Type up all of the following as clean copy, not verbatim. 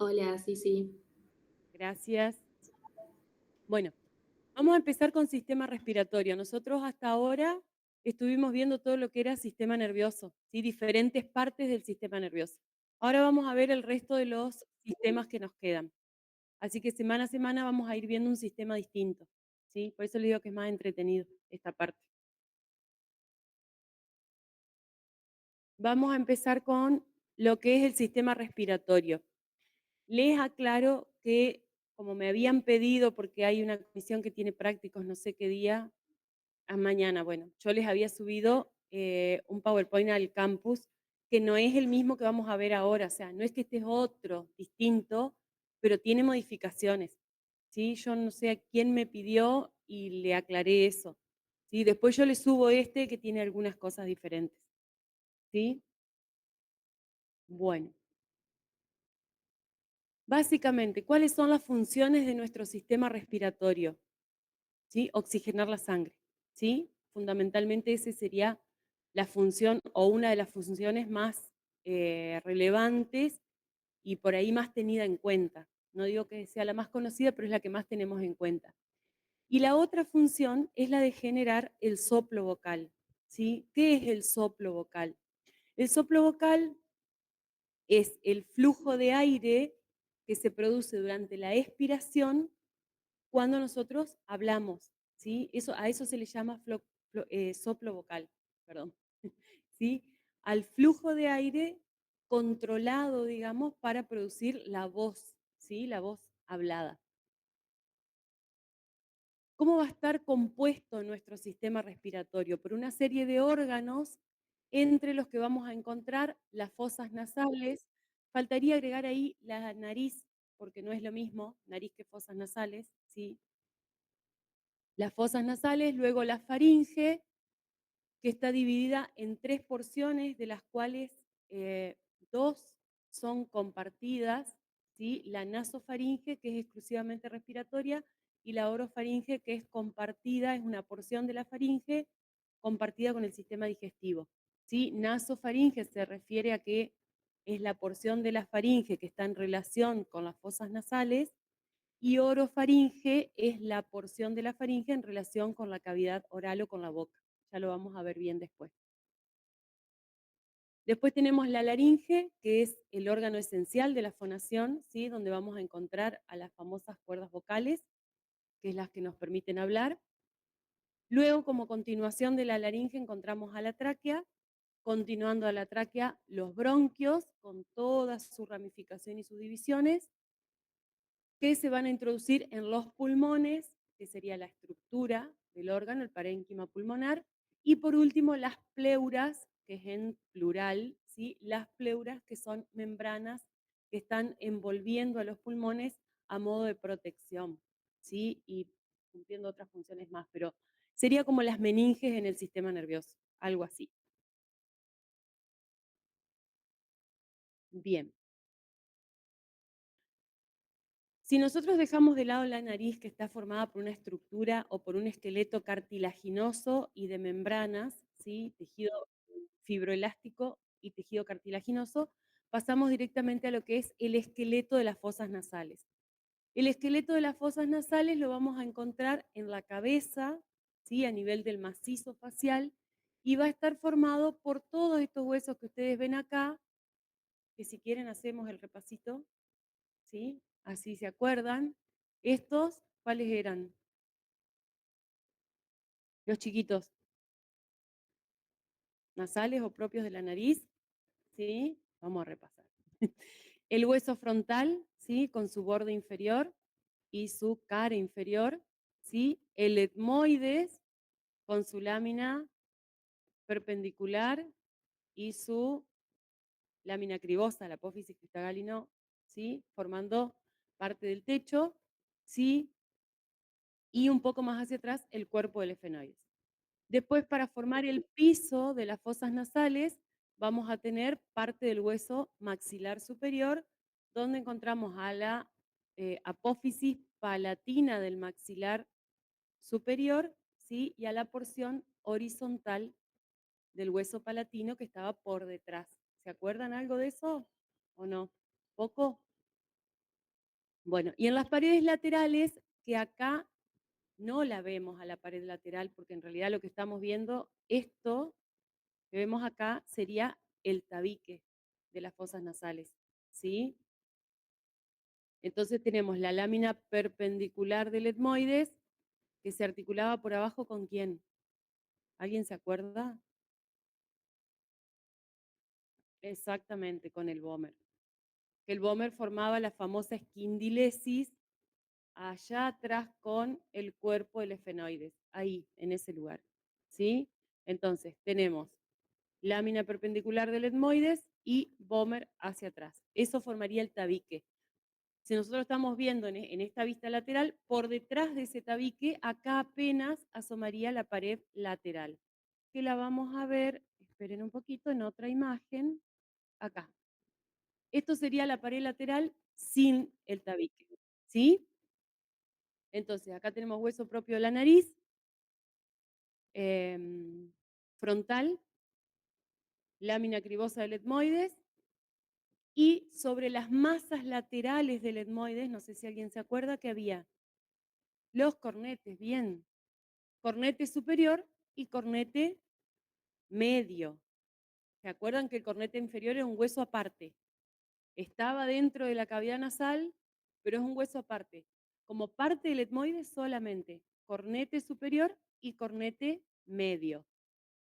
Hola, sí, sí. Gracias. Bueno, vamos a empezar con sistema respiratorio. Nosotros hasta ahora estuvimos viendo todo lo que era sistema nervioso, ¿sí? Diferentes partes del sistema nervioso. Ahora vamos a ver el resto de los sistemas que nos quedan. Así que semana a semana vamos a ir viendo un sistema distinto, ¿sí? Por eso les digo que es más entretenido esta parte. Vamos a empezar con lo que es el sistema respiratorio. Les aclaro que, como me habían pedido, porque hay una comisión que tiene prácticos no sé qué día, mañana, bueno, yo les había subido un PowerPoint al campus que no es el mismo que vamos a ver ahora, o sea, no es que este es otro, distinto, pero tiene modificaciones, ¿sí? Yo no sé a quién me pidió y le aclaré eso, ¿sí? Después yo le subo este que tiene algunas cosas diferentes, ¿sí? Bueno, básicamente, ¿cuáles son las funciones de nuestro sistema respiratorio? ¿Sí? Oxigenar la sangre, ¿sí? Fundamentalmente esa sería la función o una de las funciones más relevantes y por ahí más tenida en cuenta. No digo que sea la más conocida, pero es la que más tenemos en cuenta. Y la otra función es la de generar el soplo vocal, ¿sí? ¿Qué es el soplo vocal? El soplo vocal es el flujo de aire que se produce durante la expiración cuando nosotros hablamos, ¿sí? A eso se le llama soplo vocal, perdón, ¿sí? Al flujo de aire controlado, digamos, para producir la voz, ¿sí? La voz hablada. ¿Cómo va a estar compuesto nuestro sistema respiratorio? Por una serie de órganos, entre los que vamos a encontrar las fosas nasales. Faltaría agregar ahí la nariz, porque no es lo mismo nariz que fosas nasales, ¿sí? Las fosas nasales, luego la faringe, que está dividida en 3 porciones, de las cuales 2 son compartidas, ¿sí? La nasofaringe, que es exclusivamente respiratoria, y la orofaringe, que es compartida, es una porción de la faringe compartida con el sistema digestivo, ¿sí? Nasofaringe se refiere a que es la porción de la faringe que está en relación con las fosas nasales, y orofaringe es la porción de la faringe en relación con la cavidad oral o con la boca. Ya lo vamos a ver bien después. Después tenemos la laringe, que es el órgano esencial de la fonación, ¿sí? Donde vamos a encontrar a las famosas cuerdas vocales, que es las que nos permiten hablar. Luego, como continuación de la laringe, encontramos a la tráquea. Continuando a la tráquea, los bronquios, con toda su ramificación y sus divisiones, que se van a introducir en los pulmones, que sería la estructura del órgano, el parénquima pulmonar, y por último las pleuras, que es en plural, ¿sí? Las pleuras que son membranas que están envolviendo a los pulmones a modo de protección, ¿sí? Y cumpliendo otras funciones más, pero sería como las meninges en el sistema nervioso, algo así. Bien. Si nosotros dejamos de lado la nariz, que está formada por una estructura o por un esqueleto cartilaginoso y de membranas, ¿sí? Tejido fibroelástico y tejido cartilaginoso, pasamos directamente a lo que es el esqueleto de las fosas nasales. El esqueleto de las fosas nasales lo vamos a encontrar en la cabeza, ¿sí? A nivel del macizo facial, y va a estar formado por todos estos huesos que ustedes ven acá, que si quieren hacemos el repasito, ¿sí? Así se acuerdan. Estos, ¿cuáles eran? Los chiquitos, nasales o propios de la nariz, ¿sí? Vamos a repasar. El hueso frontal, ¿sí? Con su borde inferior y su cara inferior, ¿sí? El etmoides con su lámina perpendicular y su lámina cribosa, la apófisis cristagalino, ¿sí? Formando parte del techo, ¿sí? Y un poco más hacia atrás el cuerpo del efenoides. Después, para formar el piso de las fosas nasales, vamos a tener parte del hueso maxilar superior, donde encontramos a la apófisis palatina del maxilar superior, ¿sí? Y a la porción horizontal del hueso palatino que estaba por detrás. ¿Se acuerdan algo de eso o no? ¿Poco? Bueno, y en las paredes laterales, que acá no la vemos a la pared lateral, porque en realidad lo que estamos viendo, esto que vemos acá sería el tabique de las fosas nasales, ¿sí? Entonces tenemos la lámina perpendicular del etmoides que se articulaba por abajo ¿con quién? ¿Alguien se acuerda? Exactamente, con el vómer. El vómer formaba la famosa esquindilesis allá atrás con el cuerpo del esfenoides, ahí, en ese lugar, ¿sí? Entonces, tenemos lámina perpendicular del etmoides y vómer hacia atrás. Eso formaría el tabique. Si nosotros estamos viendo en esta vista lateral, por detrás de ese tabique, acá apenas asomaría la pared lateral, que la vamos a ver, esperen un poquito, en otra imagen, acá. Esto sería la pared lateral sin el tabique, ¿sí? Entonces, acá tenemos hueso propio de la nariz, frontal, lámina cribosa del etmoides, y sobre las masas laterales del etmoides, no sé si alguien se acuerda que había los cornetes, bien, cornete superior y cornete medio. ¿Se acuerdan que el cornete inferior era un hueso aparte? Estaba dentro de la cavidad nasal, pero es un hueso aparte. Como parte del etmoides solamente, cornete superior y cornete medio.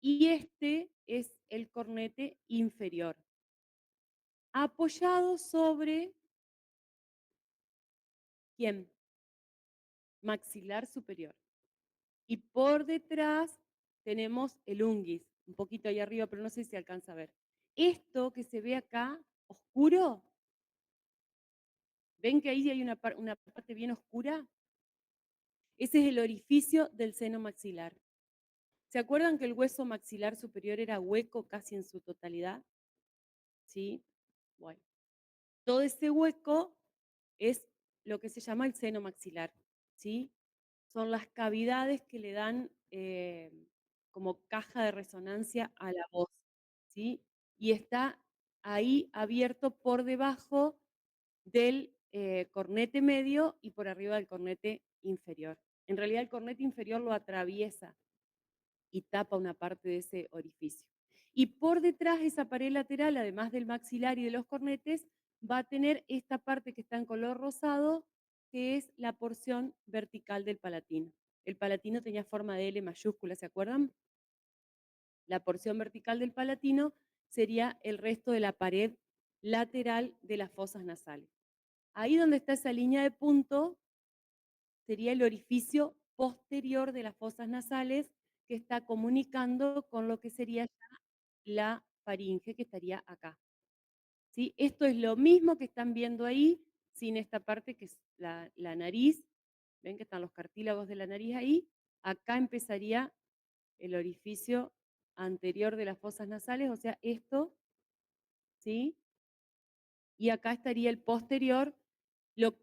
Y este es el cornete inferior, apoyado sobre, ¿quién? Maxilar superior. Y por detrás tenemos el unguis, un poquito ahí arriba, pero no sé si alcanza a ver. Esto que se ve acá, oscuro, ¿ven que ahí hay una parte bien oscura? Ese es el orificio del seno maxilar. ¿Se acuerdan que el hueso maxilar superior era hueco casi en su totalidad? ¿Sí? Bueno, todo ese hueco es lo que se llama el seno maxilar, ¿sí? Son las cavidades que le dan como caja de resonancia a la voz, ¿sí? Y está ahí abierto por debajo del cornete medio y por arriba del cornete inferior. En realidad el cornete inferior lo atraviesa y tapa una parte de ese orificio. Y por detrás esa pared lateral, además del maxilar y de los cornetes, va a tener esta parte que está en color rosado, que es la porción vertical del palatino. El palatino tenía forma de L mayúscula, ¿se acuerdan? La porción vertical del palatino sería el resto de la pared lateral de las fosas nasales. Ahí donde está esa línea de punto sería el orificio posterior de las fosas nasales que está comunicando con lo que sería la faringe, que estaría acá. ¿Sí? Esto es lo mismo que están viendo ahí, sin esta parte que es la nariz. ¿Ven que están los cartílagos de la nariz ahí? Acá empezaría el orificio anterior de las fosas nasales, o sea, esto, ¿sí? Y acá estaría el posterior.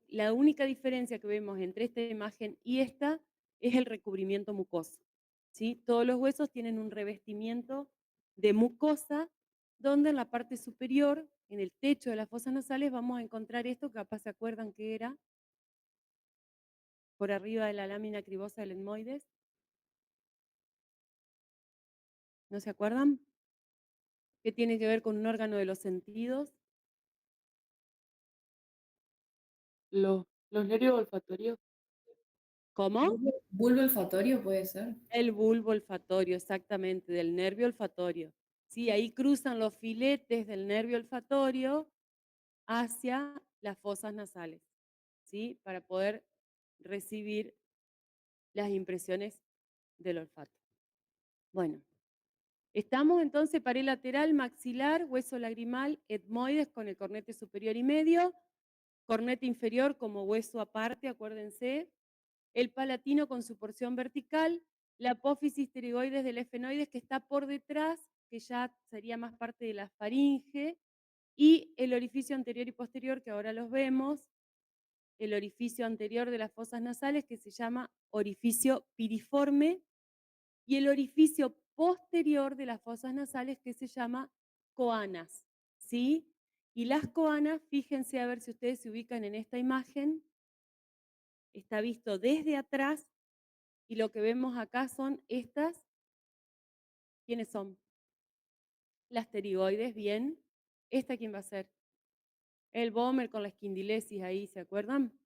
La única diferencia que vemos entre esta imagen y esta es el recubrimiento mucoso, ¿sí? Todos los huesos tienen un revestimiento de mucosa, donde en la parte superior, en el techo de las fosas nasales, vamos a encontrar esto, capaz se acuerdan que era, por arriba de la lámina cribosa del etmoides. ¿No se acuerdan? ¿Qué tiene que ver con un órgano de los sentidos? Los nervios olfatorios. ¿Cómo? Bulbo olfatorio puede ser. El bulbo olfatorio, exactamente, del nervio olfatorio. Sí, ahí cruzan los filetes del nervio olfatorio hacia las fosas nasales, ¿sí? Para poder recibir las impresiones del olfato. Bueno, estamos entonces pared lateral, maxilar, hueso lagrimal, etmoides con el cornete superior y medio, cornete inferior como hueso aparte, acuérdense, el palatino con su porción vertical, la apófisis pterigoides del esfenoides que está por detrás, que ya sería más parte de la faringe, y el orificio anterior y posterior, que ahora los vemos, el orificio anterior de las fosas nasales, que se llama orificio piriforme, y el orificio posterior de las fosas nasales, que se llama coanas, ¿sí? Y las coanas, fíjense a ver si ustedes se ubican en esta imagen, está visto desde atrás y lo que vemos acá son estas, ¿quiénes son? Las pterigoides, bien. ¿Esta quién va a ser? El Bomer con la esquindilesis ahí, ¿se acuerdan?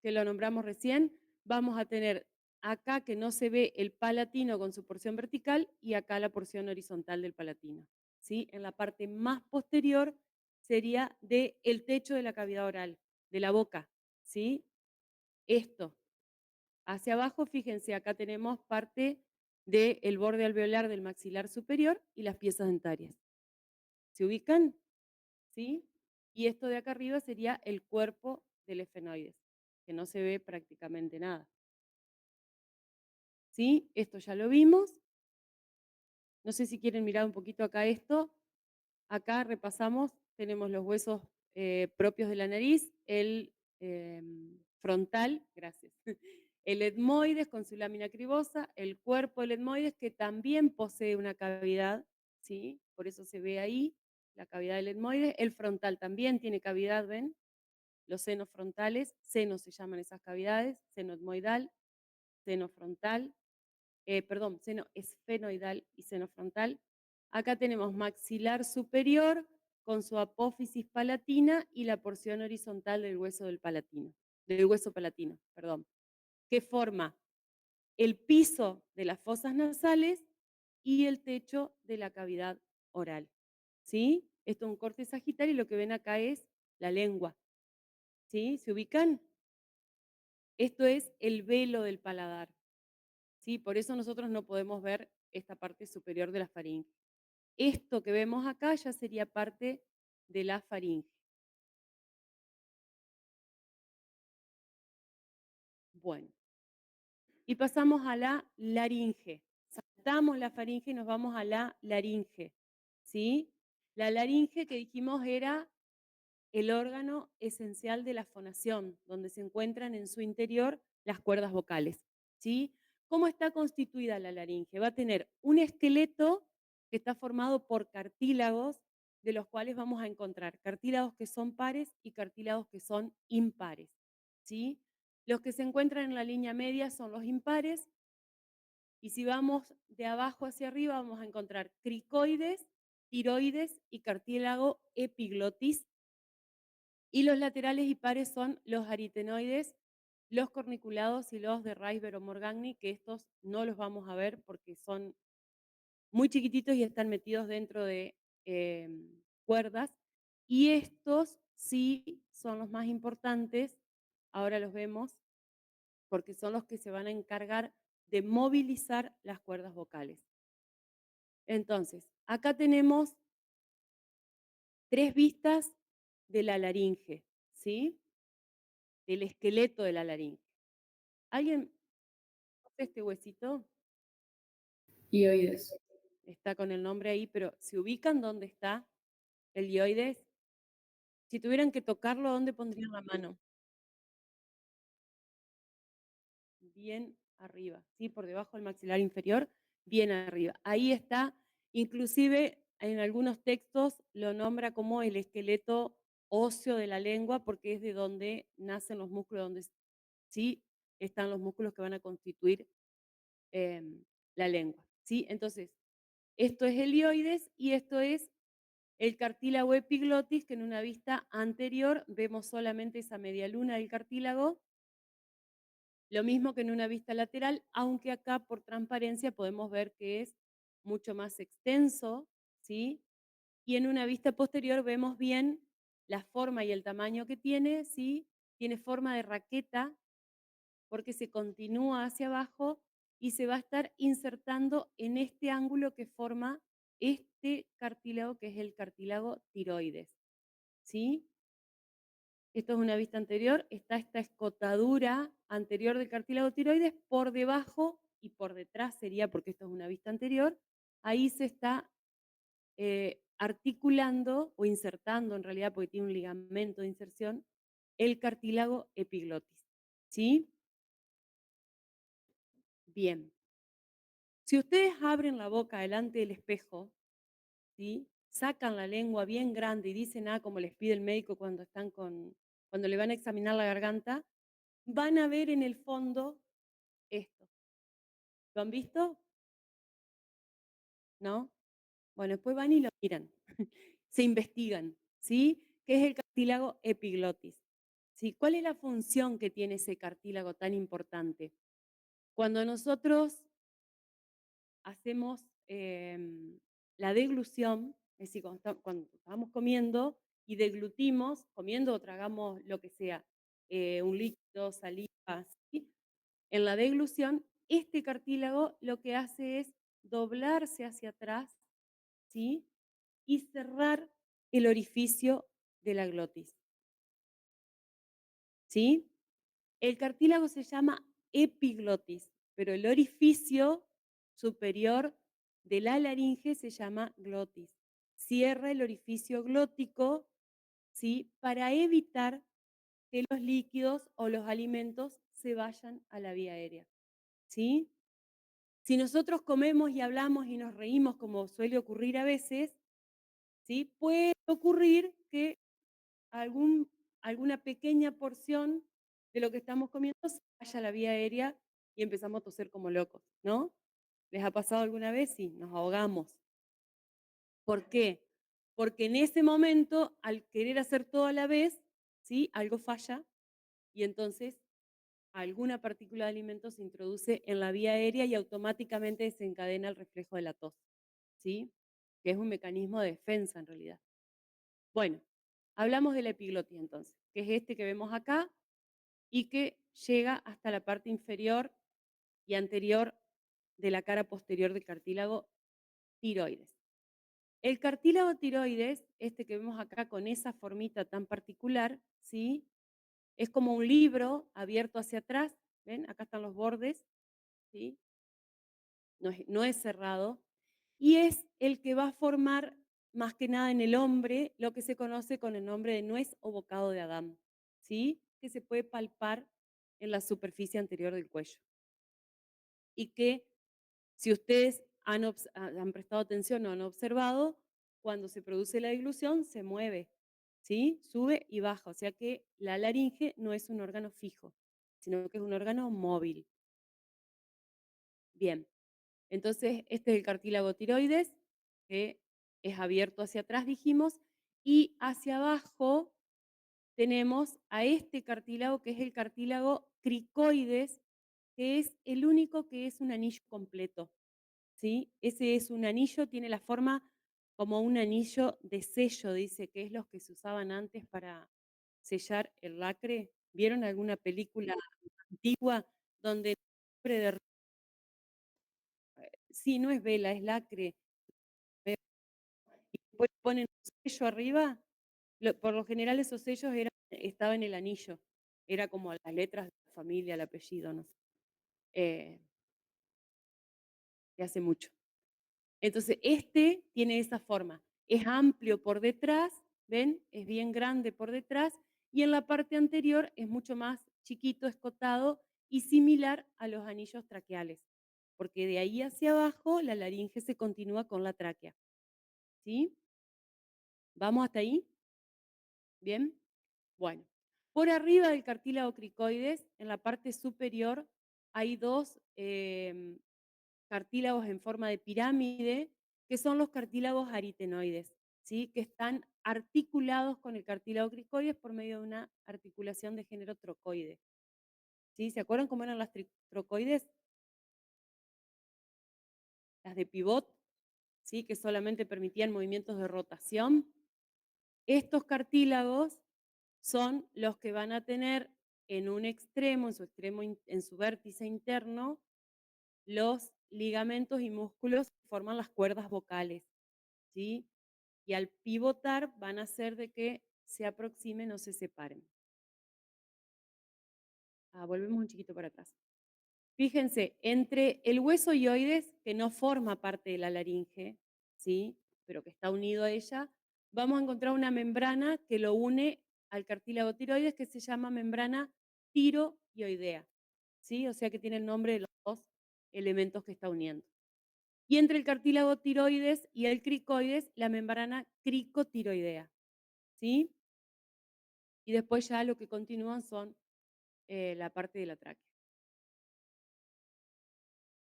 Que lo nombramos recién. Vamos a tener acá que no se ve el palatino con su porción vertical y acá la porción horizontal del palatino. ¿Sí? En la parte más posterior sería del techo de la cavidad oral, de la boca. ¿Sí? Esto. Hacia abajo, fíjense, acá tenemos parte del borde alveolar del maxilar superior y las piezas dentarias. ¿Se ubican? ¿Sí? Y esto de acá arriba sería el cuerpo del esfenoides, que no se ve prácticamente nada. ¿Sí? Esto ya lo vimos. No sé si quieren mirar un poquito acá esto. Acá repasamos, tenemos los huesos propios de la nariz, el frontal, gracias, el etmoides con su lámina cribosa, el cuerpo del etmoides que también posee una cavidad, ¿sí? Por eso se ve ahí la cavidad del etmoides, el frontal también tiene cavidad, ¿ven? Los senos frontales, senos se llaman esas cavidades, seno etmoidal, seno frontal, perdón, seno esfenoidal y seno frontal. Acá tenemos maxilar superior con su apófisis palatina y la porción horizontal del hueso del palatino, del hueso palatino, perdón, que forma el piso de las fosas nasales y el techo de la cavidad oral. ¿Sí? Esto es un corte sagital y lo que ven acá es la lengua. ¿Sí? ¿Se ubican? Esto es el velo del paladar. ¿Sí? Por eso nosotros no podemos ver esta parte superior de la faringe. Esto que vemos acá ya sería parte de la faringe. Bueno, y pasamos a la laringe. Saltamos la faringe y nos vamos a la laringe. ¿Sí? La laringe que dijimos era el órgano esencial de la fonación, donde se encuentran en su interior las cuerdas vocales. ¿Sí? ¿Cómo está constituida la laringe? Va a tener un esqueleto que está formado por cartílagos, de los cuales vamos a encontrar cartílagos que son pares y cartílagos que son impares. ¿Sí? Los que se encuentran en la línea media son los impares, y si vamos de abajo hacia arriba vamos a encontrar cricoides, tiroides y cartílago epiglotis, y los laterales y pares son los aritenoides, los corniculados y los de Reisberg-Morgagni, que estos no los vamos a ver porque son muy chiquititos y están metidos dentro de cuerdas. Y estos sí son los más importantes, ahora los vemos, porque son los que se van a encargar de movilizar las cuerdas vocales. Entonces, acá tenemos 3 vistas de la laringe, ¿sí? Del esqueleto de la laringe. ¿Alguien conoce este huesito? Hioides. Está con el nombre ahí, pero ¿se ubican dónde está el dioides? Si tuvieran que tocarlo, ¿dónde pondrían la mano? Bien arriba, ¿sí? Por debajo del maxilar inferior, bien arriba. Ahí está, inclusive en algunos textos lo nombra como el esqueleto óseo de la lengua porque es de donde nacen los músculos, donde sí están los músculos que van a constituir la lengua, ¿sí? Entonces, esto es el hioides y esto es el cartílago epiglotis, que en una vista anterior vemos solamente esa media luna del cartílago, lo mismo que en una vista lateral, aunque acá por transparencia podemos ver que es mucho más extenso, ¿sí? Y en una vista posterior vemos bien la forma y el tamaño que tiene, ¿sí? Tiene forma de raqueta porque se continúa hacia abajo y se va a estar insertando en este ángulo que forma este cartílago, que es el cartílago tiroides, ¿sí? Esto es una vista anterior, está esta escotadura anterior del cartílago tiroides, por debajo y por detrás sería, porque esto es una vista anterior, ahí se está articulando o insertando en realidad, porque tiene un ligamento de inserción, el cartílago epiglotis, ¿sí? Bien. Si ustedes abren la boca delante del espejo, ¿sí? Sacan la lengua bien grande y dicen, como les pide el médico cuando le van a examinar la garganta, van a ver en el fondo esto. ¿Lo han visto? ¿No? Bueno, después van y lo miran, se investigan, ¿sí? ¿Qué es el cartílago epiglotis? ¿Sí? ¿Cuál es la función que tiene ese cartílago tan importante? Cuando nosotros hacemos la deglución, es decir, cuando estamos comiendo y deglutimos, comiendo o tragamos lo que sea, un líquido, saliva, ¿sí? En la deglución, este cartílago lo que hace es doblarse hacia atrás, ¿sí? Y cerrar el orificio de la glotis, ¿sí? El cartílago se llama epiglotis, pero el orificio superior de la laringe se llama glotis. Cierra el orificio glótico, ¿sí? Para evitar que los líquidos o los alimentos se vayan a la vía aérea, ¿sí? Si nosotros comemos y hablamos y nos reímos, como suele ocurrir a veces, ¿sí? Puede ocurrir que algún, alguna pequeña porción de lo que estamos comiendo se vaya a la vía aérea y empezamos a toser como locos, ¿no? ¿Les ha pasado alguna vez? Sí, nos ahogamos. ¿Por qué? Porque en ese momento, al querer hacer todo a la vez, ¿sí? Algo falla y entonces alguna partícula de alimento se introduce en la vía aérea y automáticamente desencadena el reflejo de la tos, ¿sí? Que es un mecanismo de defensa en realidad. Bueno, hablamos de la epiglotis entonces, que es este que vemos acá y que llega hasta la parte inferior y anterior de la cara posterior del cartílago tiroides. El cartílago tiroides, este que vemos acá con esa formita tan particular, ¿sí? Es como un libro abierto hacia atrás, ¿ven? Acá están los bordes, ¿sí? No es cerrado, y es el que va a formar más que nada en el hombre lo que se conoce con el nombre de nuez o bocado de Adán, ¿sí? Que se puede palpar en la superficie anterior del cuello. Y que si ustedes han prestado atención o han observado, cuando se produce la dilución se mueve, ¿sí? Sube y baja, o sea que la laringe no es un órgano fijo, sino que es un órgano móvil. Bien. Entonces, este es el cartílago tiroides, que es abierto hacia atrás, dijimos, y hacia abajo tenemos a este cartílago, que es el cartílago cricoides, que es el único que es un anillo completo, ¿sí? Ese es un anillo, tiene la forma como un anillo de sello, dice, que es los que se usaban antes para sellar el lacre. ¿Vieron alguna película antigua donde el nombre de sí, no es vela, es lacre, y después ponen un sello arriba, por lo general esos sellos estaban en el anillo, era como las letras de la familia, el apellido, no sé, eh, de hace mucho. Entonces, este tiene esa forma, es amplio por detrás, ¿ven? Es bien grande por detrás, y en la parte anterior es mucho más chiquito, escotado y similar a los anillos traqueales, porque de ahí hacia abajo la laringe se continúa con la tráquea, ¿sí? ¿Vamos hasta ahí? ¿Bien? Bueno, por arriba del cartílago cricoides, en la parte superior, hay dos cartílagos en forma de pirámide, que son los cartílagos aritenoides, ¿sí? Que están articulados con el cartílago cricoides por medio de una articulación de género trocoide. ¿Sí? ¿Se acuerdan cómo eran las trocoides? Las de pivot, ¿sí? Que solamente permitían movimientos de rotación. Estos cartílagos son los que van a tener en un extremo, en su vértice interno, los ligamentos y músculos que forman las cuerdas vocales, ¿sí? Y al pivotar van a hacer de que se aproximen o se separen. Volvemos un chiquito para atrás. Fíjense, entre el hueso ioides, que no forma parte de la laringe, ¿sí? Pero que está unido a ella, vamos a encontrar una membrana que lo une al cartílago tiroides, que se llama membrana tiroioidea, ¿sí? O sea que tiene el nombre de los dos elementos que está uniendo. Y entre el cartílago tiroides y el cricoides, la membrana cricotiroidea, ¿sí? Y después ya lo que continúan son la parte de la tráquea.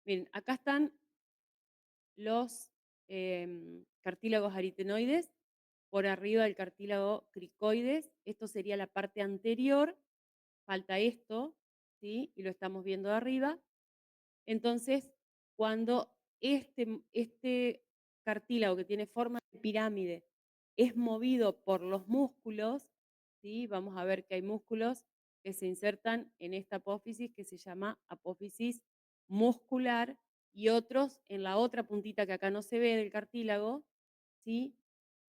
Miren, acá están los cartílagos aritenoides, por arriba del cartílago cricoides, esto sería la parte anterior, falta esto, ¿sí? Y lo estamos viendo de arriba. Entonces, cuando este cartílago que tiene forma de pirámide es movido por los músculos, ¿sí? Vamos a ver que hay músculos que se insertan en esta apófisis que se llama apófisis muscular y otros en la otra puntita que acá no se ve del cartílago, ¿sí?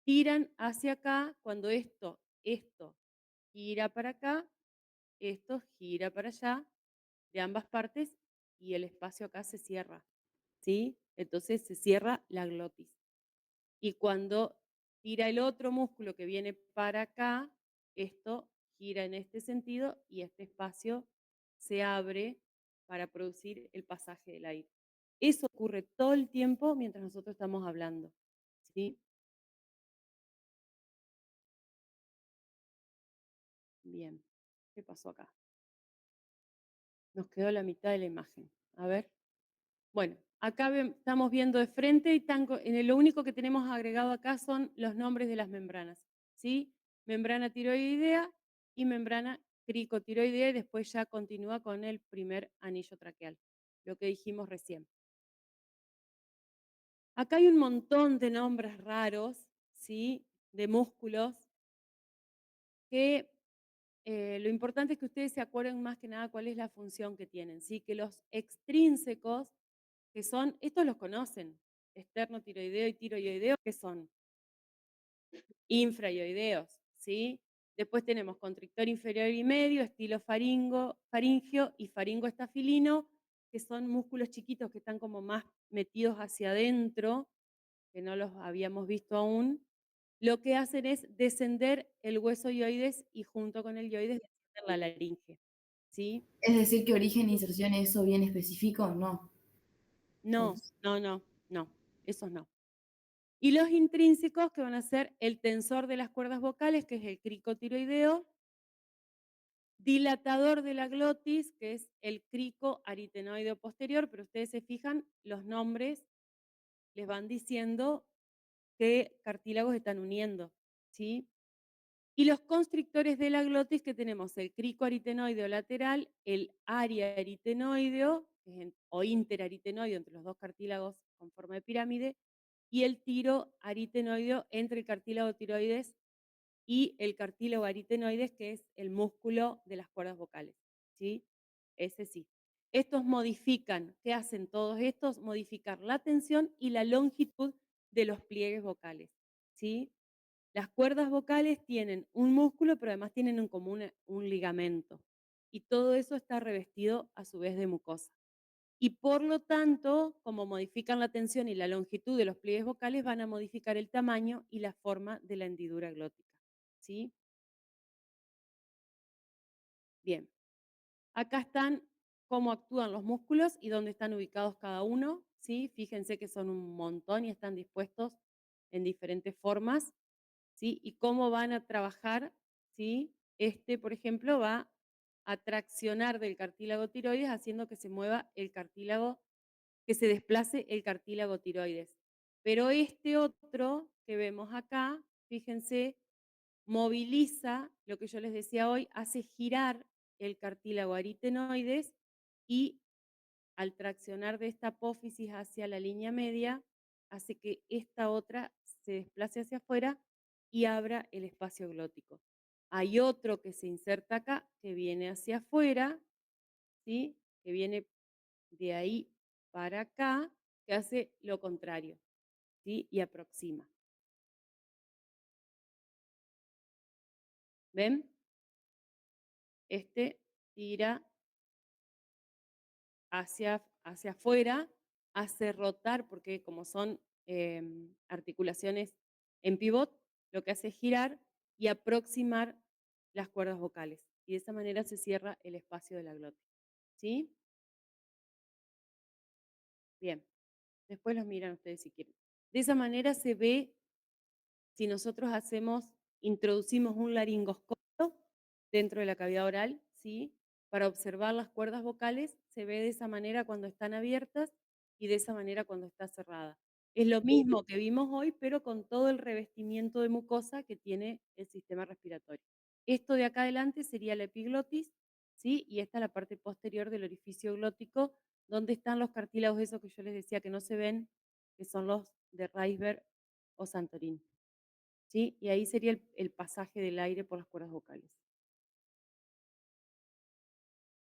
Tiran hacia acá cuando esto gira para acá, esto gira para allá de ambas partes y el espacio acá se cierra, ¿sí? Entonces se cierra la glotis. Y cuando tira el otro músculo que viene para acá, esto gira en este sentido y este espacio se abre para producir el pasaje del aire. Eso ocurre todo el tiempo mientras nosotros estamos hablando, ¿sí? Bien, ¿qué pasó acá? Nos quedó la mitad de la imagen. A ver. Bueno, acá estamos viendo de frente y lo único que tenemos agregado acá son los nombres de las membranas, ¿sí? Membrana tiroidea y membrana cricotiroidea y después ya continúa con el primer anillo traqueal, lo que dijimos recién. Acá hay un montón de nombres raros, ¿sí? De músculos que lo importante es que ustedes se acuerden más que nada cuál es la función que tienen, ¿sí? Que los extrínsecos, que son, estos los conocen, esternotiroideo y tiroideo, que son infraioideos, ¿sí? Después tenemos constrictor inferior y medio, estilo faringio y faringoestafilino, que son músculos chiquitos que están como más metidos hacia adentro, que no los habíamos visto aún. Lo que hacen es descender el hueso ioides y junto con el ioides descender la laringe, ¿sí? Es decir, que origen e inserción es eso bien específico, no. O- No, no, no, no, esos no. Y los intrínsecos que van a ser el tensor de las cuerdas vocales, que es el cricotiroideo, dilatador de la glotis, que es el crico aritenoideo posterior, pero ustedes se fijan, los nombres les van diciendo qué cartílagos están uniendo, ¿sí? Y los constrictores de la glotis que tenemos el crico aritenoideo lateral, el aria aritenoideo, o interaritenoideo entre los dos cartílagos con forma de pirámide, y el tiro aritenoideo entre el cartílago tiroides y el cartílago aritenoides, que es el músculo de las cuerdas vocales, ¿sí? Ese sí. Estos modifican, ¿qué hacen todos estos? Modificar la tensión y la longitud de los pliegues vocales, ¿sí? Las cuerdas vocales tienen un músculo, pero además tienen como un ligamento. Y todo eso está revestido a su vez de mucosa. Y por lo tanto, como modifican la tensión y la longitud de los pliegues vocales, van a modificar el tamaño y la forma de la hendidura glótica. ¿Sí? Bien. Acá están cómo actúan los músculos y dónde están ubicados cada uno. ¿Sí? Fíjense que son un montón y están dispuestos en diferentes formas. ¿Sí? Y cómo van a trabajar, ¿sí? Este, por ejemplo, va a traccionar del cartílago tiroides haciendo que se mueva el cartílago, que se desplace el cartílago tiroides. Pero este otro que vemos acá, fíjense, moviliza, lo que yo les decía hoy, hace girar el cartílago aritenoides y al traccionar de esta apófisis hacia la línea media, hace que esta otra se desplace hacia afuera y abra el espacio glótico. Hay otro que se inserta acá, que viene hacia afuera, ¿sí? Que viene de ahí para acá, que hace lo contrario, ¿sí? Y aproxima. ¿Ven? Este tira hacia afuera, hace rotar, porque como son articulaciones en pivot, lo que hace es girar y aproximar las cuerdas vocales. Y de esa manera se cierra el espacio de la glotis. ¿Sí? Bien. Después los miran ustedes si quieren. De esa manera se ve si nosotros introducimos un laringoscopio dentro de la cavidad oral, ¿sí? para observar las cuerdas vocales, se ve de esa manera cuando están abiertas y de esa manera cuando está cerrada. Es lo mismo que vimos hoy, pero con todo el revestimiento de mucosa que tiene el sistema respiratorio. Esto de acá adelante sería la epiglotis, ¿sí? Y esta es la parte posterior del orificio glótico, donde están los cartílagos esos que yo les decía que no se ven, que son los de Reisberg o Santorini, ¿sí? Y ahí sería el pasaje del aire por las cuerdas vocales.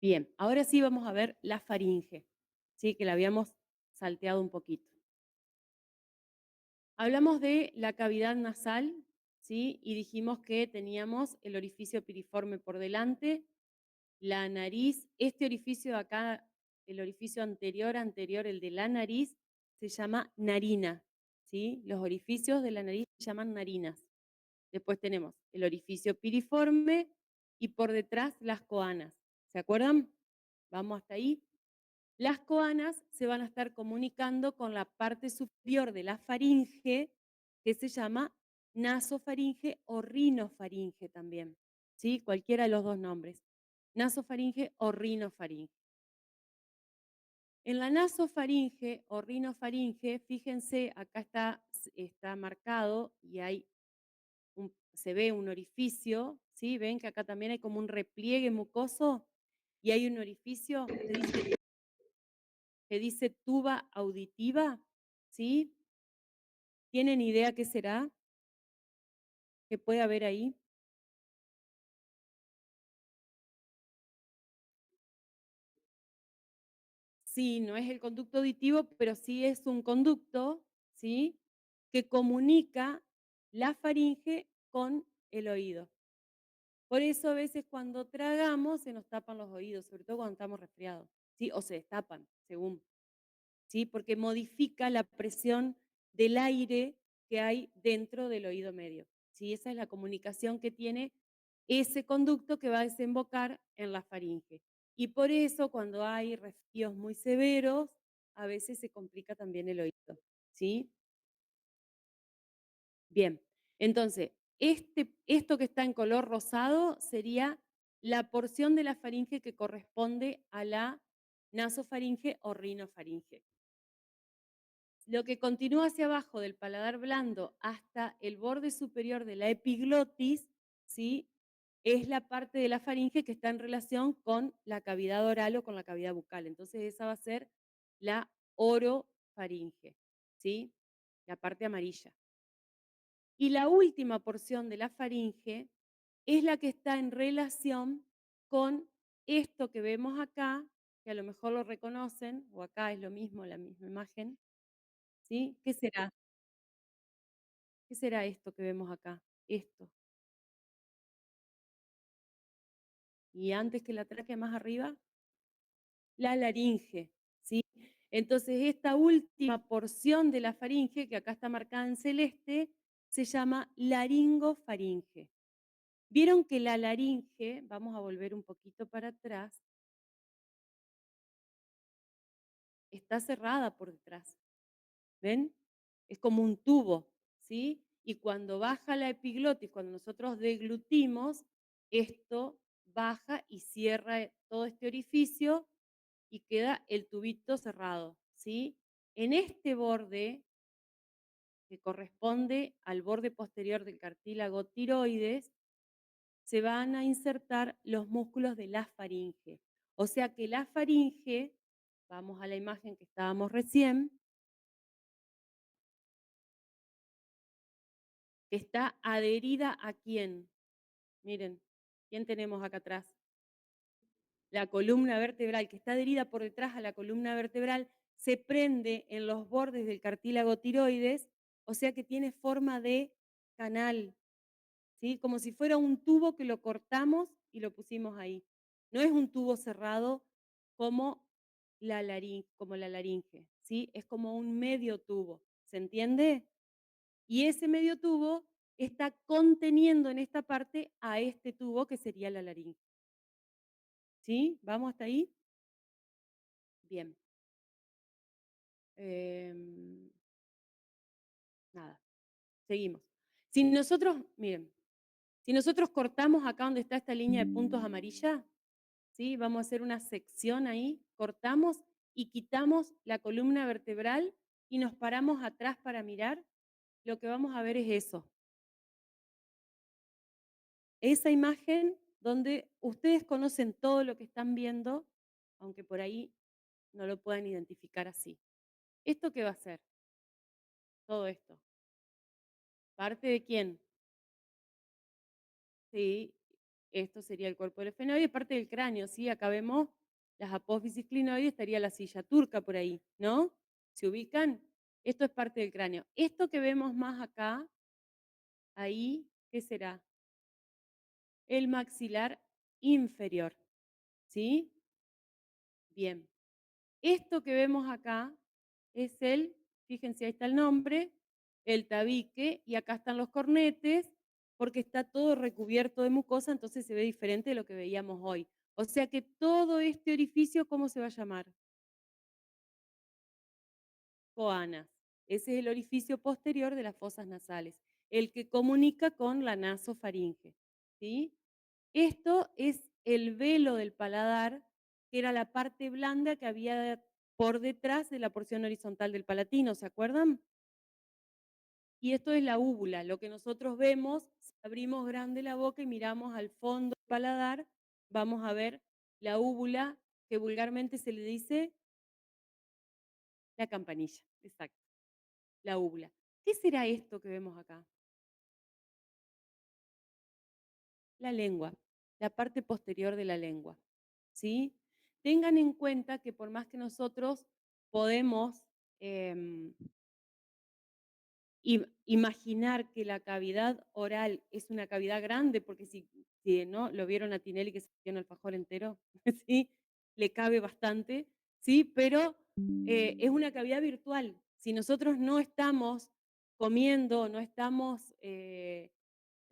Bien, ahora sí vamos a ver la faringe, ¿sí? Que la habíamos salteado un poquito. Hablamos de la cavidad nasal, ¿sí? Y dijimos que teníamos el orificio piriforme por delante, la nariz, este orificio de acá, el orificio anterior, el de la nariz, se llama narina, ¿sí? Los orificios de la nariz se llaman narinas. Después tenemos el orificio piriforme y por detrás las coanas. ¿Se acuerdan? Vamos hasta ahí. Las coanas se van a estar comunicando con la parte superior de la faringe, que se llama nasofaringe o rinofaringe también, ¿sí? Cualquiera de los dos nombres, nasofaringe o rinofaringe. En la nasofaringe o rinofaringe, fíjense, acá está marcado y se ve un orificio, ¿sí? Ven que acá también hay como un repliegue mucoso y hay un orificio que dice tuba auditiva, ¿sí? ¿Tienen idea qué será? ¿Qué puede haber ahí? Sí, no es el conducto auditivo, pero sí es un conducto, ¿sí? Que comunica la faringe con el oído. Por eso a veces cuando tragamos se nos tapan los oídos, sobre todo cuando estamos resfriados, ¿sí? O se destapan, según. ¿Sí? Porque modifica la presión del aire que hay dentro del oído medio, ¿sí? Esa es la comunicación que tiene ese conducto que va a desembocar en la faringe. Y por eso cuando hay resfríos muy severos, a veces se complica también el oído, ¿sí? Bien, entonces, esto que está en color rosado sería la porción de la faringe que corresponde a la nasofaringe o rinofaringe. Lo que continúa hacia abajo del paladar blando hasta el borde superior de la epiglotis, ¿sí? Es la parte de la faringe que está en relación con la cavidad oral o con la cavidad bucal. Entonces esa va a ser la orofaringe, ¿sí? La parte amarilla. Y la última porción de la faringe es la que está en relación con esto que vemos acá, que a lo mejor lo reconocen, o acá es lo mismo, la misma imagen, ¿sí? ¿Qué será? ¿Qué será esto que vemos acá? Esto. Y antes que la tráquea más arriba, la laringe, ¿sí? Entonces, esta última porción de la faringe, que acá está marcada en celeste, se llama laringofaringe. Vieron que la laringe, vamos a volver un poquito para atrás, está cerrada por detrás. ¿Ven? Es como un tubo, ¿sí? Y cuando baja la epiglotis, cuando nosotros deglutimos, esto baja y cierra todo este orificio y queda el tubito cerrado, ¿sí? En este borde, que corresponde al borde posterior del cartílago tiroides, se van a insertar los músculos de la faringe. O sea que la faringe, vamos a la imagen que estábamos recién, está adherida a quién. Miren, ¿quién tenemos acá atrás? La columna vertebral, que está adherida por detrás a la columna vertebral, se prende en los bordes del cartílago tiroides, o sea que tiene forma de canal, ¿sí? Como si fuera un tubo que lo cortamos y lo pusimos ahí. No es un tubo cerrado como la laringe, ¿sí? Es como un medio tubo, ¿se entiende? Y ese medio tubo está conteniendo en esta parte a este tubo que sería la laringe. ¿Sí? ¿Vamos hasta ahí? Bien. Em, nada, seguimos. Si nosotros, miren, si nosotros cortamos acá donde está esta línea de puntos amarilla, ¿sí? Vamos a hacer una sección ahí, cortamos y quitamos la columna vertebral y nos paramos atrás para mirar, lo que vamos a ver es eso. Esa imagen donde ustedes conocen todo lo que están viendo, aunque por ahí no lo puedan identificar así. ¿Esto qué va a ser? Todo esto. ¿Parte de quién? Sí, esto sería el cuerpo del esfenoide, parte del cráneo, ¿sí? Acá vemos las apófisis clinoides, estaría la silla turca por ahí, ¿no? ¿Se ubican? Esto es parte del cráneo. Esto que vemos más acá, ahí, ¿qué será? El maxilar inferior, ¿sí? Bien. Esto que vemos acá es fíjense, ahí está el nombre, el tabique, y acá están los cornetes, porque está todo recubierto de mucosa, entonces se ve diferente de lo que veíamos hoy. O sea que todo este orificio, ¿cómo se va a llamar? Coanas. Ese es el orificio posterior de las fosas nasales, el que comunica con la nasofaringe, ¿sí? Esto es el velo del paladar, que era la parte blanda que había por detrás de la porción horizontal del palatino, ¿se acuerdan? Y esto es la úvula, lo que nosotros vemos, si abrimos grande la boca y miramos al fondo del paladar, vamos a ver la úvula, que vulgarmente se le dice la campanilla, exacto, la úvula. ¿Qué será esto que vemos acá? La lengua, la parte posterior de la lengua, ¿sí? Tengan en cuenta que por más que nosotros podemos em, imaginar que la cavidad oral es una cavidad grande, porque si no, lo vieron a Tinelli que se metió un alfajor entero, ¿sí? Le cabe bastante, ¿sí? Pero es una cavidad virtual. Si nosotros no estamos comiendo, no estamos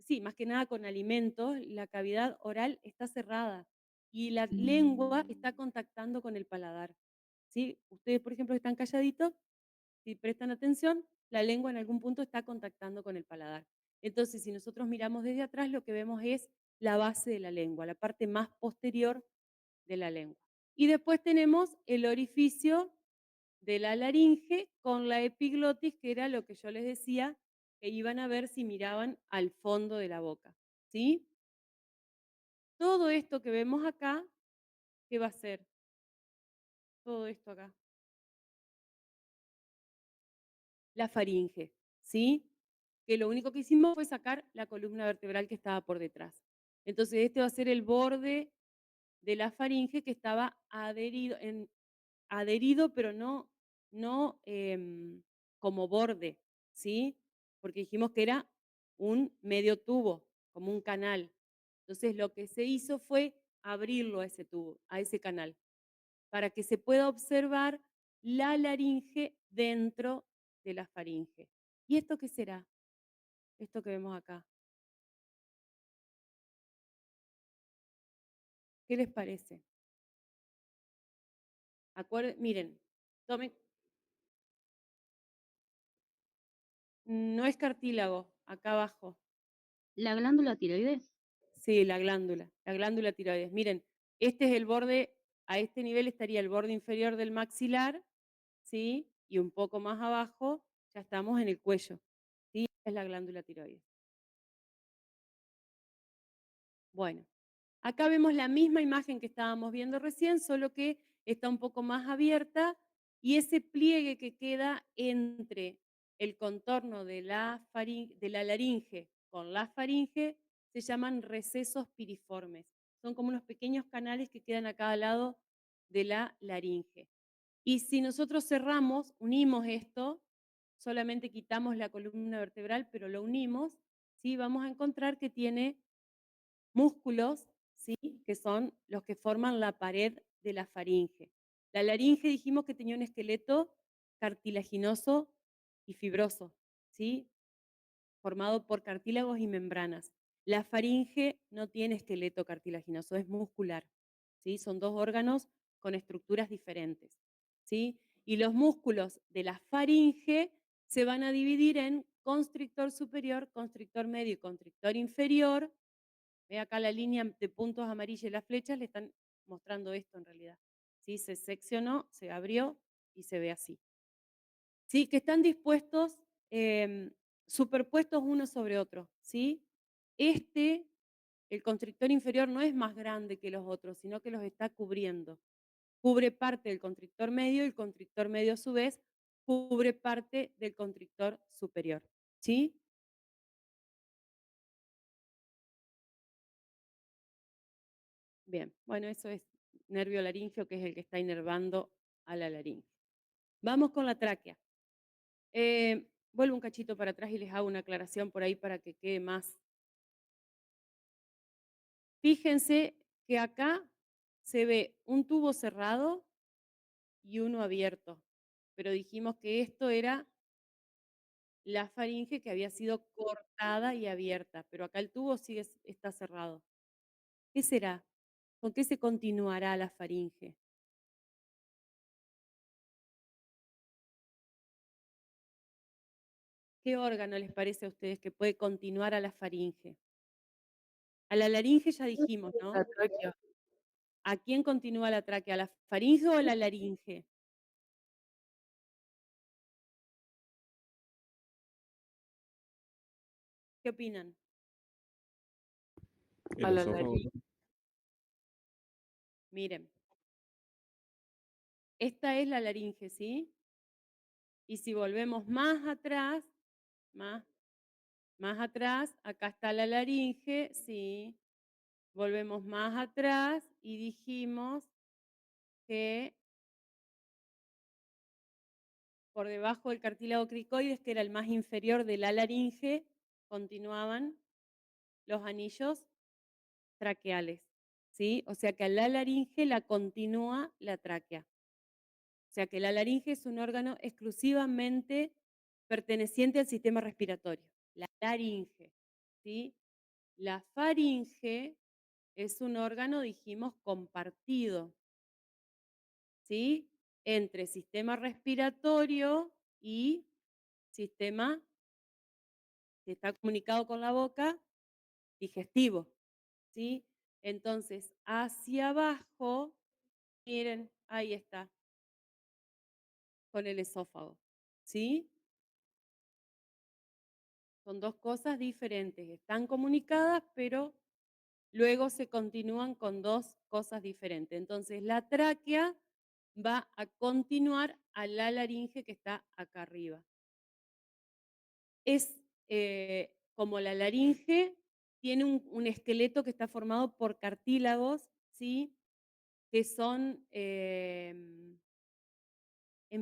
sí, más que nada con alimentos, la cavidad oral está cerrada y la lengua está contactando con el paladar, ¿sí? Ustedes, por ejemplo, que están calladitos, si prestan atención, la lengua en algún punto está contactando con el paladar. Entonces, si nosotros miramos desde atrás, lo que vemos es la base de la lengua, la parte más posterior de la lengua. Y después tenemos el orificio de la laringe con la epiglotis, que era lo que yo les decía, que iban a ver si miraban al fondo de la boca, ¿sí? Todo esto que vemos acá, ¿qué va a ser? Todo esto acá. La faringe, ¿sí? Que lo único que hicimos fue sacar la columna vertebral que estaba por detrás. Entonces, este va a ser el borde de la faringe que estaba adherido, pero no como borde, ¿sí? Porque dijimos que era un medio tubo, como un canal. Entonces, lo que se hizo fue abrirlo a ese tubo, a ese canal, para que se pueda observar la laringe dentro de la faringe. ¿Y esto qué será? Esto que vemos acá. ¿Qué les parece? Miren, tomen, no es cartílago, acá abajo. La glándula tiroides. Sí, la glándula tiroides. Miren, este es el borde, a este nivel estaría el borde inferior del maxilar, ¿sí? Y un poco más abajo ya estamos en el cuello, ¿sí? Es la glándula tiroides. Bueno, acá vemos la misma imagen que estábamos viendo recién, solo que está un poco más abierta y ese pliegue que queda entre el contorno de la laringe con la faringe se llaman recesos piriformes. Son como unos pequeños canales que quedan a cada lado de la laringe. Y si nosotros cerramos, unimos esto, solamente quitamos la columna vertebral, pero lo unimos, ¿sí? Vamos a encontrar que tiene músculos, ¿sí? Que son los que forman la pared de la faringe. La laringe dijimos que tenía un esqueleto cartilaginoso y fibroso, ¿sí? Formado por cartílagos y membranas. La faringe no tiene esqueleto cartilaginoso, es muscular, ¿sí? Son dos órganos con estructuras diferentes, ¿sí? Y los músculos de la faringe se van a dividir en constrictor superior, constrictor medio y constrictor inferior. Ve acá la línea de puntos amarillos, las flechas le están mostrando esto en realidad. ¿Sí? Se seccionó, se abrió y se ve así. ¿Sí? Que están dispuestos, superpuestos uno sobre otro, ¿sí? Este, el constrictor inferior no es más grande que los otros, sino que los está cubriendo. Cubre parte del constrictor medio y el constrictor medio a su vez cubre parte del constrictor superior, ¿sí? Bien, bueno, eso es nervio laríngeo, que es el que está inervando a la laringe. Vamos con la tráquea. Vuelvo un cachito para atrás y les hago una aclaración por ahí para que quede más. Fíjense que acá se ve un tubo cerrado y uno abierto, pero dijimos que esto era la faringe que había sido cortada y abierta, pero acá el tubo sigue, está cerrado. ¿Qué será? ¿Con qué se continuará la faringe? ¿Qué órgano les parece a ustedes que puede continuar a la faringe? A la laringe ya dijimos, La ¿no? tráquea. ¿A quién continúa la tráquea? ¿A la faringe o a la laringe? ¿Qué opinan? A El la esófago. laringe. Miren, esta es la laringe, ¿sí? Y si volvemos más atrás, más, más atrás, acá está la laringe, ¿sí? Volvemos más atrás y dijimos que por debajo del cartílago cricoides, que era el más inferior de la laringe, continuaban los anillos traqueales, ¿sí? O sea que a la laringe la continúa la tráquea. O sea que la laringe es un órgano exclusivamente perteneciente al sistema respiratorio, la laringe, ¿sí? La faringe es un órgano, dijimos, compartido, ¿sí? Entre sistema respiratorio y sistema que está comunicado con la boca, digestivo, ¿sí? Entonces, hacia abajo, miren, ahí está, con el esófago, ¿sí? Son dos cosas diferentes, están comunicadas, pero luego se continúan con dos cosas diferentes. Entonces, la tráquea va a continuar a la laringe que está acá arriba. Es como la laringe tiene un esqueleto que está formado por cartílagos, ¿sí? Que son en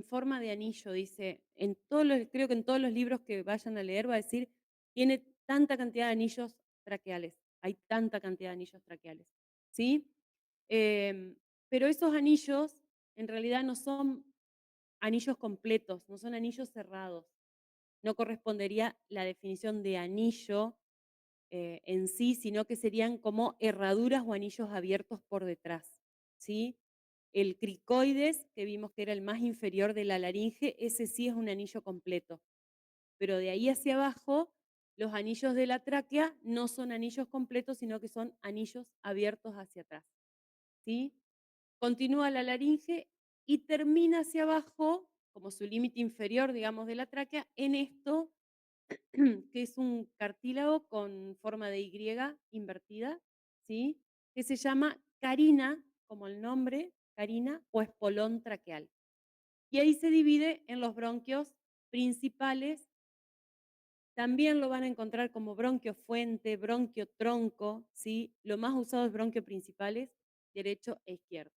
forma de anillo, dice. Creo que en todos los libros que vayan a leer va a decir, tiene tanta cantidad de anillos traqueales. Hay tanta cantidad de anillos traqueales, ¿sí? Pero esos anillos en realidad no son anillos completos, no son anillos cerrados. No correspondería la definición de anillo en sí, sino que serían como herraduras o anillos abiertos por detrás, ¿sí? El cricoides, que vimos que era el más inferior de la laringe, ese sí es un anillo completo. Pero de ahí hacia abajo, los anillos de la tráquea no son anillos completos, sino que son anillos abiertos hacia atrás, ¿sí? Continúa la laringe y termina hacia abajo, como su límite inferior, digamos, de la tráquea, en esto que es un cartílago con forma de Y invertida, ¿sí? Que se llama carina, como el nombre, carina o espolón traqueal. Y ahí se divide en los bronquios principales. También lo van a encontrar como bronquio fuente, bronquio tronco, ¿sí? Lo más usado es bronquio principales, derecho e izquierdo.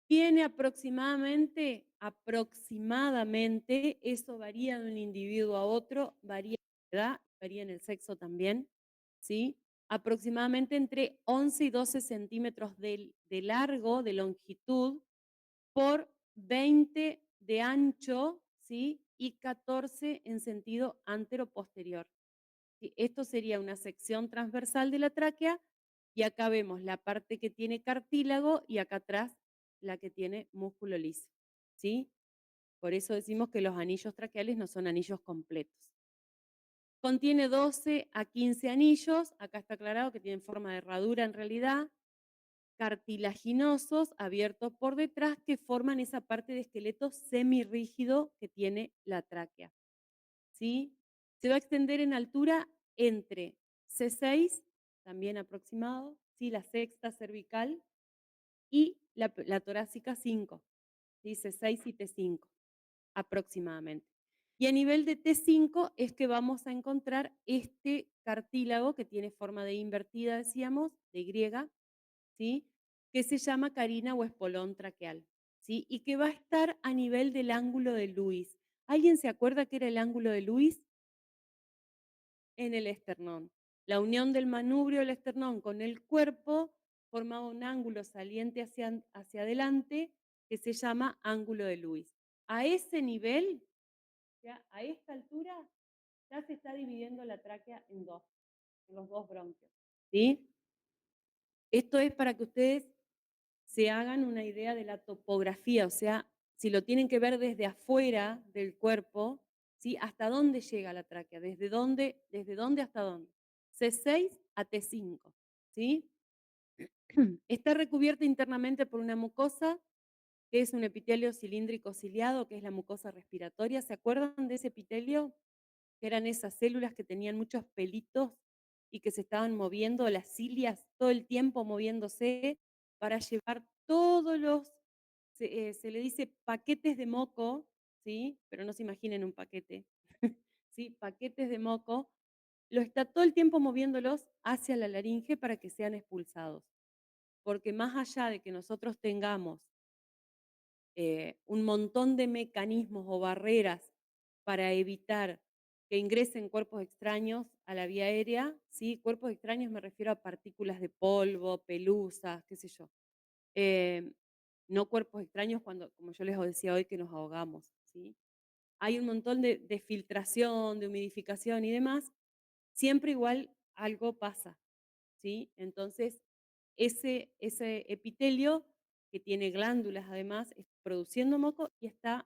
Tiene aproximadamente, eso varía de un individuo a otro, varía en la edad, varía en el sexo también, ¿sí? Aproximadamente entre 11 y 12 centímetros de largo, de longitud, por 20 de ancho, ¿sí? Y 14 en sentido antero-posterior. ¿Sí? Esto sería una sección transversal de la tráquea y acá vemos la parte que tiene cartílago y acá atrás la que tiene músculo liso, ¿sí? Por eso decimos que los anillos traqueales no son anillos completos. Contiene 12 a 15 anillos, acá está aclarado que tienen forma de herradura en realidad, cartilaginosos abiertos por detrás que forman esa parte de esqueleto semirrígido que tiene la tráquea, ¿sí? Se va a extender en altura entre C6, también aproximado, ¿sí? La sexta cervical, y la torácica 5, ¿sí? C6 y T5 aproximadamente. Y a nivel de T5 es que vamos a encontrar este cartílago que tiene forma de invertida, decíamos, de Y, ¿sí? Que se llama carina o espolón traqueal, ¿sí? Y que va a estar a nivel del ángulo de Lewis. ¿Alguien se acuerda qué era el ángulo de Lewis? En el esternón. La unión del manubrio del esternón con el cuerpo formaba un ángulo saliente hacia adelante que se llama ángulo de Lewis. A ese nivel, ya a esta altura, ya se está dividiendo la tráquea en dos, en los dos bronquios, ¿sí? Esto es para que ustedes se hagan una idea de la topografía, o sea, si lo tienen que ver desde afuera del cuerpo, ¿sí? ¿Hasta dónde llega la tráquea? Desde dónde hasta dónde? C6 a T5, ¿sí? Está recubierta internamente por una mucosa, que es un epitelio cilíndrico ciliado, que es la mucosa respiratoria. ¿Se acuerdan de ese epitelio? Que eran esas células que tenían muchos pelitos y que se estaban moviendo, las cilias, todo el tiempo moviéndose para llevar todos los, se le dice paquetes de moco, ¿sí? Pero no se imaginen un paquete, ¿sí? Paquetes de moco, lo está todo el tiempo moviéndolos hacia la laringe para que sean expulsados. Porque más allá de que nosotros tengamos un montón de mecanismos o barreras para evitar que ingresen cuerpos extraños a la vía aérea, ¿sí? Cuerpos extraños me refiero a partículas de polvo, pelusas, qué sé yo. Eh, no cuerpos extraños cuando, como yo les decía hoy, que nos ahogamos, ¿sí? Hay un montón de filtración, de humidificación y demás, siempre igual algo pasa, ¿sí? Entonces, ese epitelio, que tiene glándulas además, está produciendo moco y está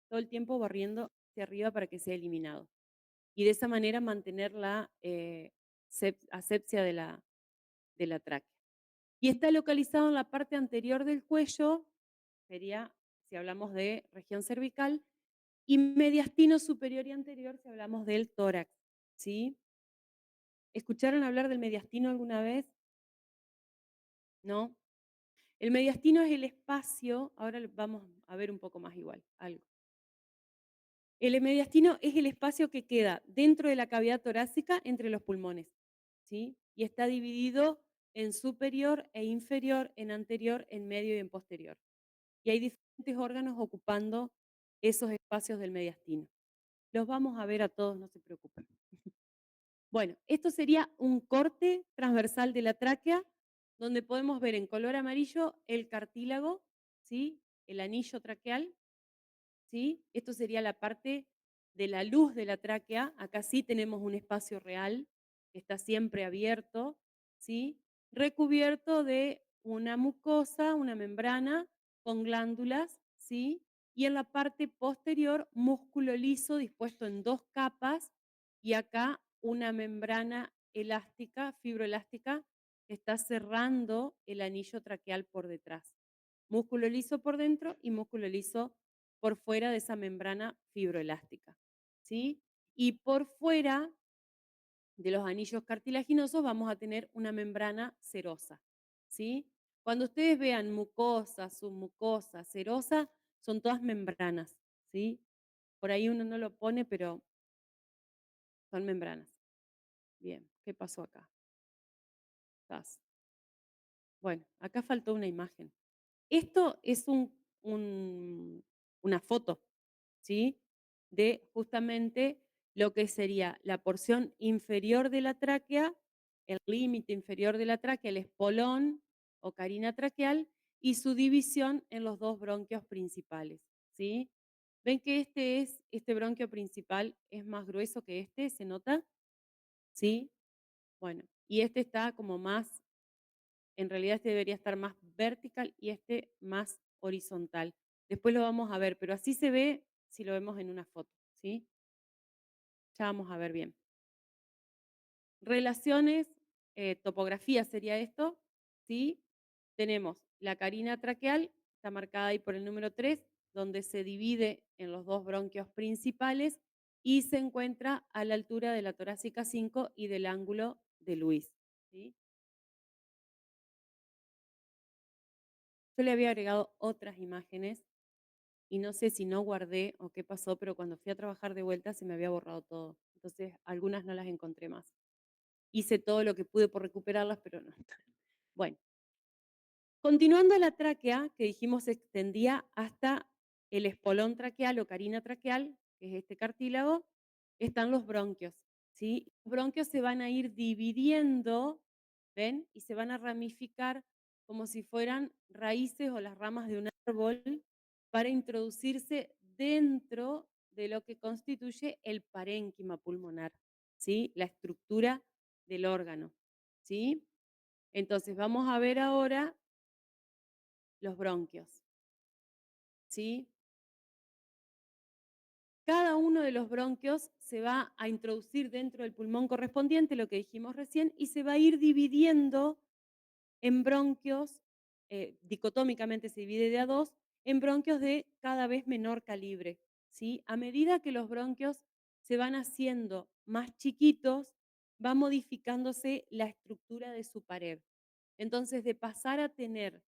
todo el tiempo barriendo hacia arriba para que sea eliminado. Y de esa manera mantener la asepsia de la tráquea. Y está localizado en la parte anterior del cuello, sería, si hablamos de región cervical, y mediastino superior y anterior si hablamos del tórax, ¿sí? ¿Escucharon hablar del mediastino alguna vez? ¿No? El mediastino es el espacio, ahora vamos a ver un poco más igual, algo. El mediastino es el espacio que queda dentro de la cavidad torácica entre los pulmones, ¿sí? Y está dividido en superior e inferior, en anterior, en medio y en posterior. Y hay diferentes órganos ocupando esos espacios del mediastino. Los vamos a ver a todos, no se preocupen. Bueno, esto sería un corte transversal de la tráquea, donde podemos ver en color amarillo el cartílago, ¿sí? El anillo traqueal, ¿sí? Esto sería la parte de la luz de la tráquea. Acá sí tenemos un espacio real que está siempre abierto, ¿sí? Recubierto de una mucosa, una membrana con glándulas, ¿sí? Y en la parte posterior, músculo liso dispuesto en dos capas y acá una membrana elástica, fibroelástica, que está cerrando el anillo traqueal por detrás. Músculo liso por dentro y músculo liso por fuera de esa membrana fibroelástica, ¿sí? Y por fuera de los anillos cartilaginosos vamos a tener una membrana serosa, ¿sí? Cuando ustedes vean mucosa, submucosa, serosa, son todas membranas, ¿sí? Por ahí uno no lo pone, pero son membranas. Bien, ¿qué pasó acá? Bueno, acá faltó una imagen. Esto es una foto, ¿sí? De justamente lo que sería la porción inferior de la tráquea, el límite inferior de la tráquea, el espolón o carina traqueal, y su división en los dos bronquios principales, ¿sí? ¿Ven que este bronquio principal es más grueso que este? ¿Se nota? ¿Sí? Bueno, y este está como más, en realidad este debería estar más vertical y este más horizontal. Después lo vamos a ver, pero así se ve si lo vemos en una foto, ¿sí? Ya vamos a ver bien. Relaciones, topografía sería esto, ¿sí? tenemos la carina traqueal, está marcada ahí por el número 3, donde se divide en los dos bronquios principales y se encuentra a la altura de la torácica 5 y del ángulo de Luis, ¿sí? Yo le había agregado otras imágenes y no sé si no guardé o qué pasó, pero cuando fui a trabajar de vuelta se me había borrado todo. Entonces, algunas no las encontré más. Hice todo lo que pude por recuperarlas, pero no. Bueno, continuando la tráquea, que dijimos se extendía hasta el espolón traqueal o carina traqueal, que es este cartílago, están los bronquios, ¿sí? Los bronquios se van a ir dividiendo, ¿ven? Y se van a ramificar como si fueran raíces o las ramas de un árbol para introducirse dentro de lo que constituye el parénquima pulmonar, ¿sí? La estructura del órgano, ¿sí? Entonces vamos a ver ahora los bronquios, ¿sí? Cada uno de los bronquios se va a introducir dentro del pulmón correspondiente, lo que dijimos recién, y se va a ir dividiendo en bronquios, dicotómicamente se divide de a dos, en bronquios de cada vez menor calibre, ¿sí? A medida que los bronquios se van haciendo más chiquitos, va modificándose la estructura de su pared. Entonces, de pasar a tener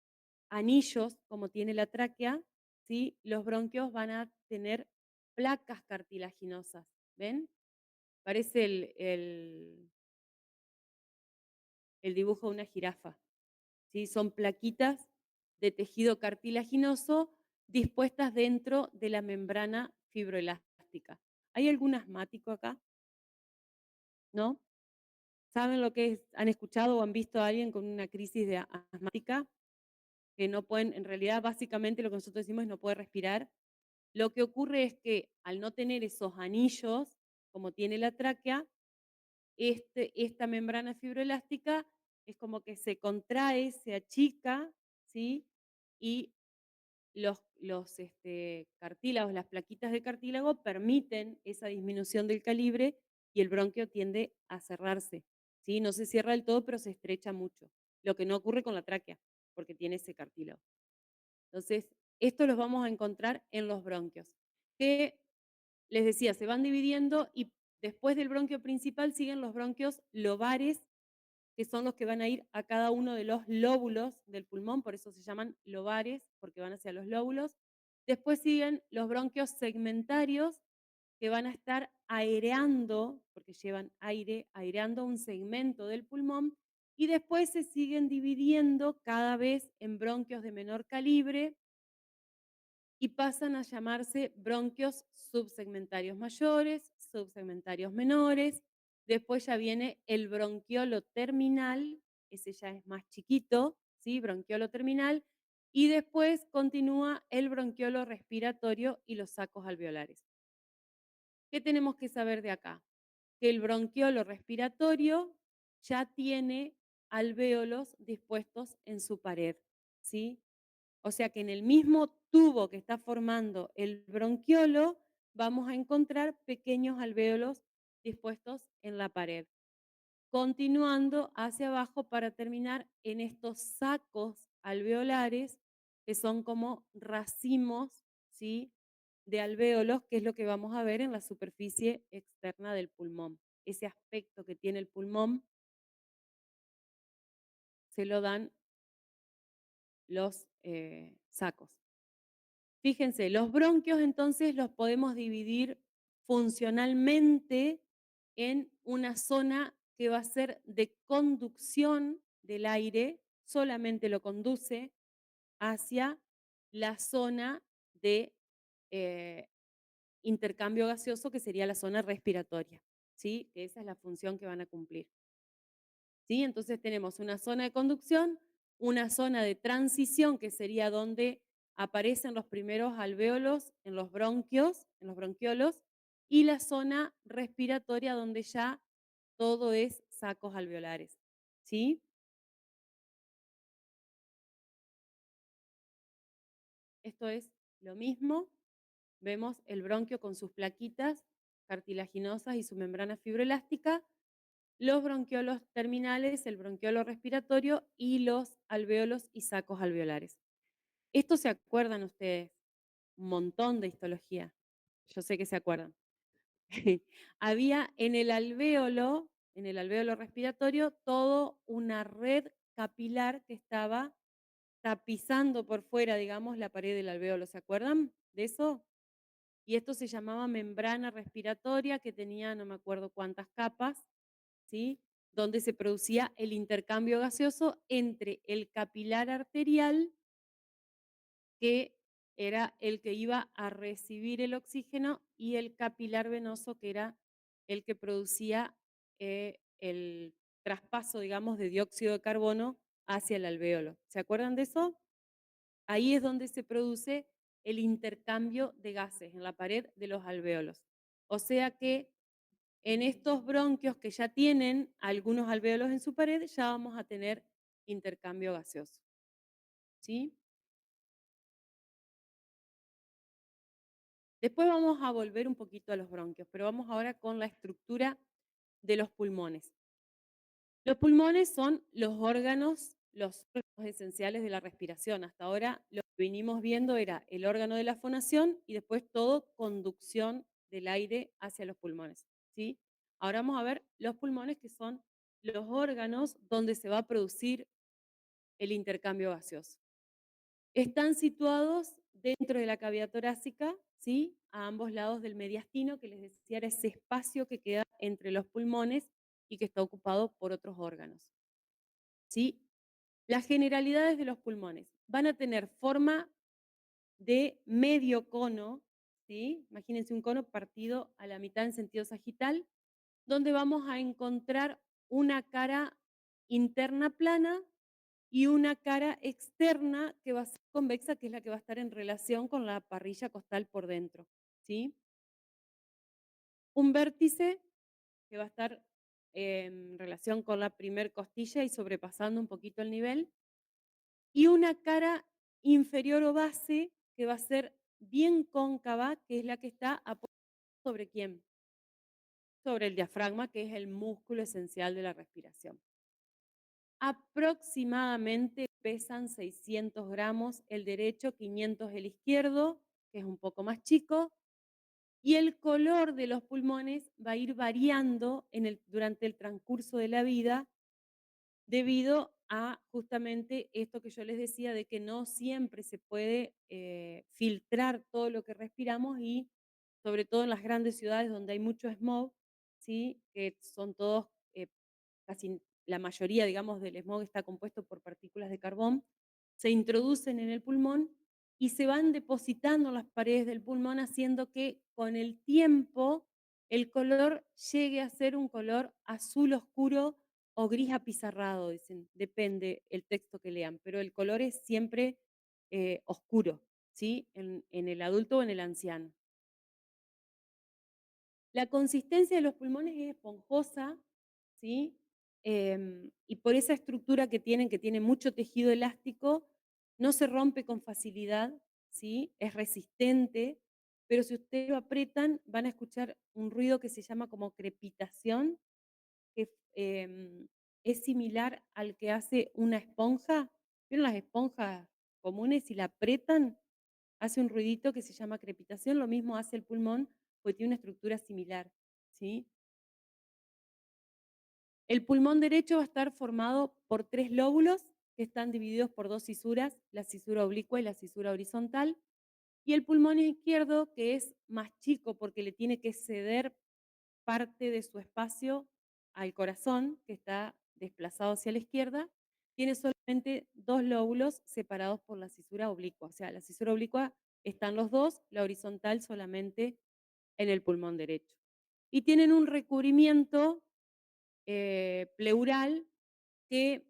anillos, como tiene la tráquea, ¿sí? Los bronquios van a tener placas cartilaginosas, ¿ven? Parece el dibujo de una jirafa, ¿sí? Son plaquitas de tejido cartilaginoso dispuestas dentro de la membrana fibroelástica. ¿Hay algún asmático acá? ¿No? ¿Saben lo que es? ¿Han escuchado o han visto a alguien con una crisis de asmática? Que no pueden, en realidad, básicamente lo que nosotros decimos es no puede respirar. Lo que ocurre es que al no tener esos anillos, como tiene la tráquea, esta membrana fibroelástica es como que se contrae, se achica, ¿sí? Y los cartílagos, las plaquitas de cartílago permiten esa disminución del calibre y el bronquio tiende a cerrarse, ¿sí? No se cierra del todo, pero se estrecha mucho, lo que no ocurre con la tráquea, porque tiene ese cartílago. Entonces, esto los vamos a encontrar en los bronquios, que les decía, se van dividiendo y después del bronquio principal siguen los bronquios lobares, que son los que van a ir a cada uno de los lóbulos del pulmón, por eso se llaman lobares, porque van hacia los lóbulos. Después siguen los bronquios segmentarios, que van a estar aireando, porque llevan aire, aireando un segmento del pulmón, y después se siguen dividiendo cada vez en bronquios de menor calibre, y pasan a llamarse bronquios subsegmentarios mayores, subsegmentarios menores. Después ya viene el bronquiolo terminal, ese ya es más chiquito, ¿sí? Bronquiolo terminal. Y después continúa el bronquiolo respiratorio y los sacos alveolares. ¿Qué tenemos que saber de acá? Que el bronquiolo respiratorio ya tiene alvéolos dispuestos en su pared, ¿sí? O sea que en el mismo tubo que está formando el bronquiolo vamos a encontrar pequeños alvéolos dispuestos en la pared. Continuando hacia abajo para terminar en estos sacos alveolares que son como racimos, ¿sí? De alvéolos, que es lo que vamos a ver en la superficie externa del pulmón. Ese aspecto que tiene el pulmón se lo dan los sacos. Fíjense, los bronquios entonces los podemos dividir funcionalmente en una zona que va a ser de conducción del aire, solamente lo conduce hacia la zona de eh, intercambio gaseoso, que sería la zona respiratoria, ¿sí? Esa es la función que van a cumplir. ¿Sí? Entonces tenemos una zona de conducción, una zona de transición, que sería donde aparecen los primeros alvéolos en los bronquios, en los bronquiolos, y la zona respiratoria donde ya todo es sacos alveolares. ¿Sí? Esto es lo mismo. Vemos el bronquio con sus plaquitas cartilaginosas y su membrana fibroelástica. los bronquiolos terminales, el bronquiolo respiratorio y los alvéolos y sacos alveolares. Esto se acuerdan ustedes, un montón de histología. Yo sé que se acuerdan. Había en el alvéolo respiratorio, todo una red capilar que estaba tapizando por fuera, digamos, la pared del alvéolo. ¿Se acuerdan de eso? Y esto se llamaba membrana respiratoria, que tenía no me acuerdo cuántas capas, ¿sí? Donde se producía el intercambio gaseoso entre el capilar arterial, que era el que iba a recibir el oxígeno, y el capilar venoso, que era el que producía el traspaso, digamos, de dióxido de carbono hacia el alvéolo. ¿Se acuerdan de eso? Ahí es donde se produce el intercambio de gases en la pared de los alvéolos. O sea que en estos bronquios que ya tienen algunos alvéolos en su pared, ya vamos a tener intercambio gaseoso. ¿Sí? Después vamos a volver un poquito a los bronquios, pero vamos ahora con la estructura de los pulmones. Los pulmones son los órganos esenciales de la respiración. Hasta ahora lo que vinimos viendo era el órgano de la fonación y después todo conducción del aire hacia los pulmones. ¿Sí? Ahora vamos a ver los pulmones, que son los órganos donde se va a producir el intercambio gaseoso. Están situados dentro de la cavidad torácica, ¿sí? A ambos lados del mediastino, que les decía era ese espacio que queda entre los pulmones y que está ocupado por otros órganos. ¿Sí? Las generalidades de los pulmones van a tener forma de medio cono, ¿sí? Imagínense un cono partido a la mitad en sentido sagital, donde vamos a encontrar una cara interna plana y una cara externa que va a ser convexa, que es la que va a estar en relación con la parrilla costal por dentro, ¿sí? Un vértice que va a estar en relación con la primer costilla y sobrepasando un poquito el nivel, y una cara inferior o base que va a ser bien cóncava, que es la que está apoyada sobre quién, sobre el diafragma, que es el músculo esencial de la respiración. Aproximadamente pesan 600 gramos el derecho, 500 el izquierdo, que es un poco más chico, y el color de los pulmones va a ir variando durante el transcurso de la vida, debido a justamente esto que yo les decía, de que no siempre se puede filtrar todo lo que respiramos, y sobre todo en las grandes ciudades donde hay mucho smog, ¿sí? Que son todos, casi la mayoría, digamos, del smog está compuesto por partículas de carbón, se introducen en el pulmón y se van depositando en las paredes del pulmón, haciendo que con el tiempo el color llegue a ser un color azul oscuro o gris apizarrado, dicen, depende el texto que lean, pero el color es siempre oscuro, ¿sí? En el adulto o en el anciano. La consistencia de los pulmones es esponjosa, ¿sí? Y por esa estructura que tiene mucho tejido elástico, no se rompe con facilidad, ¿sí? Es resistente, pero si ustedes lo aprietan, van a escuchar un ruido que se llama como crepitación, que es similar al que hace una esponja. ¿Vieron las esponjas comunes? Si la aprietan, hace un ruidito que se llama crepitación. Lo mismo hace el pulmón, porque tiene una estructura similar, ¿sí? El pulmón derecho va a estar formado por 3 lóbulos que están divididos por 2 cisuras, la cisura oblicua y la cisura horizontal. Y el pulmón izquierdo, que es más chico porque le tiene que ceder parte de su espacio al corazón, que está desplazado hacia la izquierda, tiene solamente 2 lóbulos separados por la cisura oblicua. O sea, la cisura oblicua están los dos, la horizontal solamente en el pulmón derecho. Y tienen un recubrimiento pleural que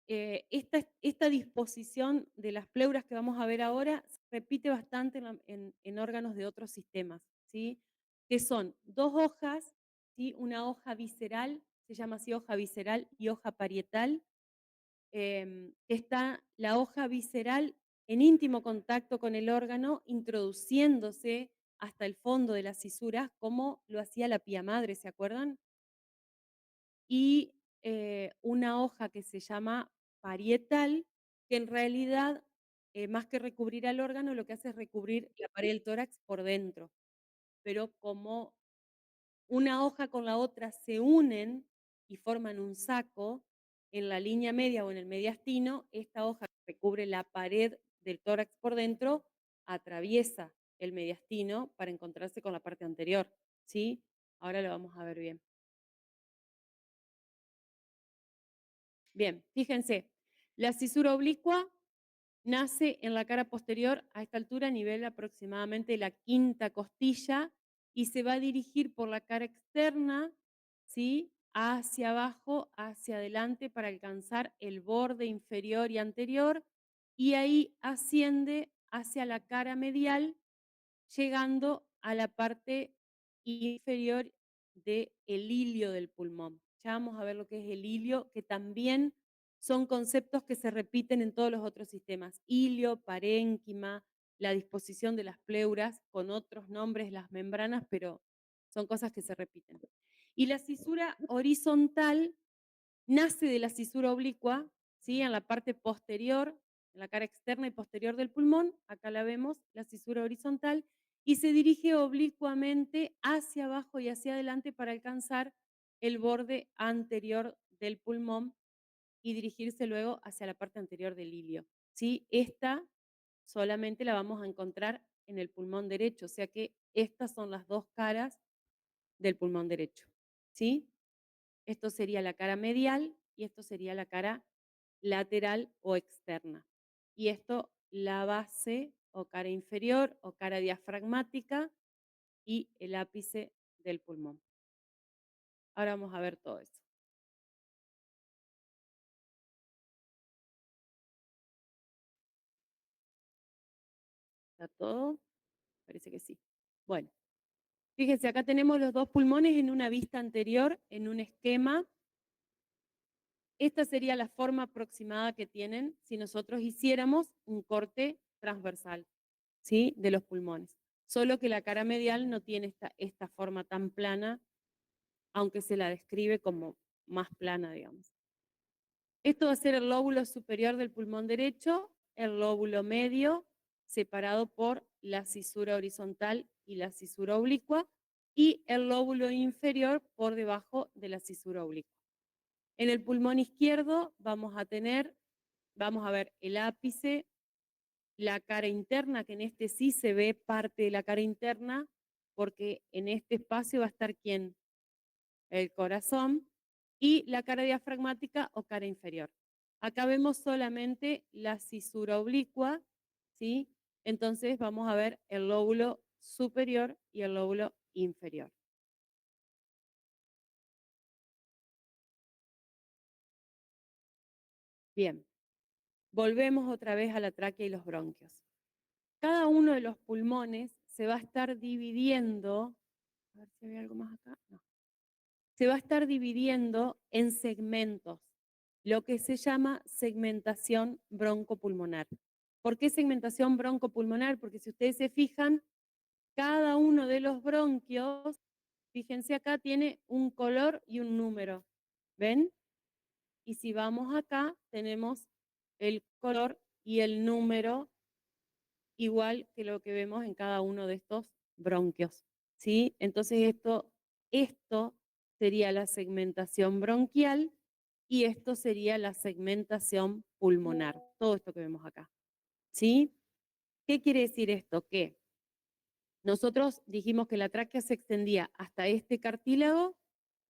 esta disposición de las pleuras que vamos a ver ahora se repite bastante en órganos de otros sistemas, ¿sí? Que son 2 hojas, ¿sí? Una hoja visceral, se llama así hoja visceral, y hoja parietal. Está la hoja visceral en íntimo contacto con el órgano, introduciéndose hasta el fondo de las cisuras, como lo hacía la pía madre, ¿se acuerdan? y una hoja que se llama parietal, que en realidad, más que recubrir al órgano, lo que hace es recubrir la pared del tórax por dentro. Pero como una hoja con la otra se unen y forman un saco, en la línea media o en el mediastino, esta hoja que recubre la pared del tórax por dentro, atraviesa el mediastino para encontrarse con la parte anterior, ¿sí? Ahora lo vamos a ver bien. Bien, fíjense, la cisura oblicua nace en la cara posterior a esta altura, a nivel aproximadamente de la quinta costilla, y se va a dirigir por la cara externa, ¿sí? Hacia abajo, hacia adelante, para alcanzar el borde inferior y anterior, y ahí asciende hacia la cara medial, llegando a la parte inferior del hilio del pulmón. Ya vamos a ver lo que es el hilio, que también son conceptos que se repiten en todos los otros sistemas. Hilio, parénquima, la disposición de las pleuras, con otros nombres, las membranas, pero son cosas que se repiten. Y la cisura horizontal nace de la cisura oblicua, ¿sí? En la parte posterior, en la cara externa y posterior del pulmón, acá la vemos, la cisura horizontal, y se dirige oblicuamente hacia abajo y hacia adelante para alcanzar el borde anterior del pulmón y dirigirse luego hacia la parte anterior del hilio, ¿sí? Esta solamente la vamos a encontrar en el pulmón derecho, o sea que estas son las dos caras del pulmón derecho, ¿sí? Esto sería la cara medial y esto sería la cara lateral o externa. Y esto la base o cara inferior o cara diafragmática y el ápice del pulmón. Ahora vamos a ver todo eso. ¿Está todo? Parece que sí. Bueno, fíjense, acá tenemos los dos pulmones en una vista anterior, en un esquema. Esta sería la forma aproximada que tienen si nosotros hiciéramos un corte transversal, ¿sí? De los pulmones. Solo que la cara medial no tiene esta forma tan plana, aunque se la describe como más plana, digamos. Esto va a ser el lóbulo superior del pulmón derecho, el lóbulo medio, separado por la cisura horizontal y la cisura oblicua, y el lóbulo inferior por debajo de la cisura oblicua. En el pulmón izquierdo vamos a ver el ápice, la cara interna, que en este sí se ve parte de la cara interna, porque en este espacio va a estar ¿quién? El corazón, y la cara diafragmática o cara inferior. Acá vemos solamente la cisura oblicua, ¿sí? Entonces vamos a ver el lóbulo superior y el lóbulo inferior. Bien, volvemos otra vez a la tráquea y los bronquios. Cada uno de los pulmones se va a estar dividiendo, a ver si hay algo más acá, no. Se va a estar dividiendo en segmentos, lo que se llama segmentación broncopulmonar. ¿Por qué segmentación broncopulmonar? Porque si ustedes se fijan, cada uno de los bronquios, fíjense acá, tiene un color y un número. ¿Ven? Y si vamos acá, tenemos el color y el número igual que lo que vemos en cada uno de estos bronquios, ¿sí? Entonces esto sería la segmentación bronquial y esto sería la segmentación pulmonar, todo esto que vemos acá, ¿sí? ¿Qué quiere decir esto? Que nosotros dijimos que la tráquea se extendía hasta este cartílago,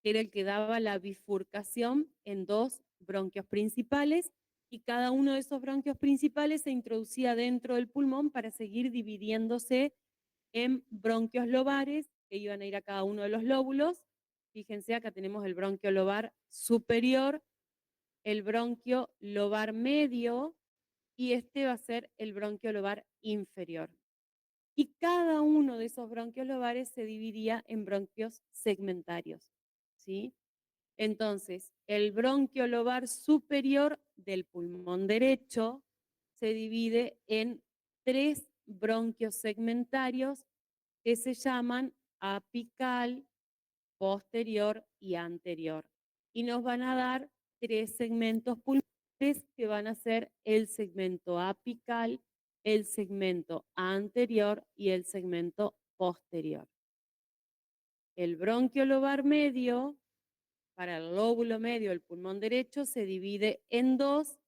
que era el que daba la bifurcación en dos bronquios principales, y cada uno de esos bronquios principales se introducía dentro del pulmón para seguir dividiéndose en bronquios lobares, que iban a ir a cada uno de los lóbulos. Fíjense, acá tenemos el bronquio lobar superior, el bronquio lobar medio, y este va a ser el bronquio lobar inferior. Y cada uno de esos bronquios lobares se dividía en bronquios segmentarios, ¿sí? Entonces, el bronquio lobar superior del pulmón derecho se divide en 3 bronquios segmentarios que se llaman apical, posterior y anterior. y nos van a dar 3 segmentos pulmonares que van a ser el segmento apical, el segmento anterior y el segmento posterior. El bronquio lobar medio, para el lóbulo medio del pulmón derecho, se divide en dos,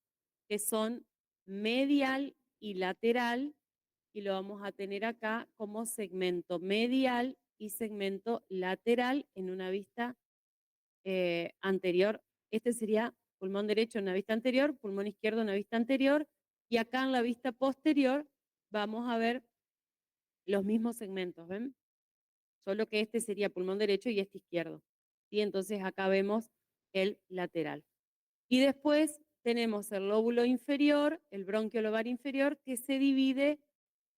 que son medial y lateral, y lo vamos a tener acá como segmento medial y segmento lateral en una vista anterior. Este sería pulmón derecho en una vista anterior, pulmón izquierdo en una vista anterior, y acá en la vista posterior vamos a ver los mismos segmentos, ¿ven? Solo que este sería pulmón derecho y este izquierdo. ¿Sí? Entonces acá vemos el lateral. Y después tenemos el lóbulo inferior, el bronquio lobar inferior, que se divide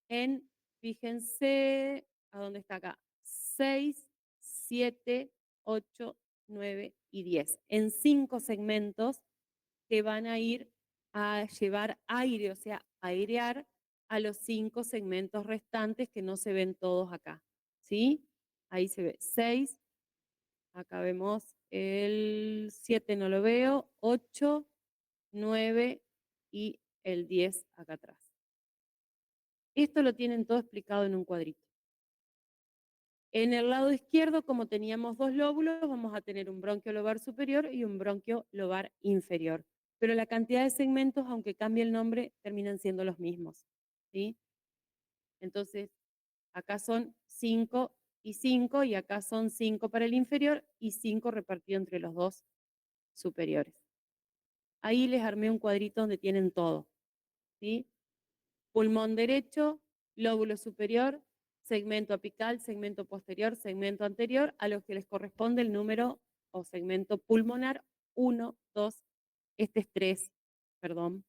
en, fíjense, ¿a dónde está acá? 6, 7, 8, 9 y 10. En 5 segmentos que van a ir a llevar aire, o sea, airear a los 5 segmentos restantes que no se ven todos acá. ¿Sí? Ahí se ve 6, acá vemos el 7 no lo veo, 8, 9 y el 10 acá atrás. Esto lo tienen todo explicado en un cuadrito. En el lado izquierdo, como teníamos dos lóbulos, vamos a tener un bronquio lobar superior y un bronquio lobar inferior. Pero la cantidad de segmentos, aunque cambie el nombre, terminan siendo los mismos. ¿Sí? Entonces, acá son 5 y 5, y acá son 5 para el inferior y 5 repartido entre los dos superiores. Ahí les armé un cuadrito donde tienen todo. ¿Sí? Pulmón derecho, lóbulo superior, segmento apical, segmento posterior, segmento anterior, a los que les corresponde el número o segmento pulmonar 1, 2, este es 3, perdón.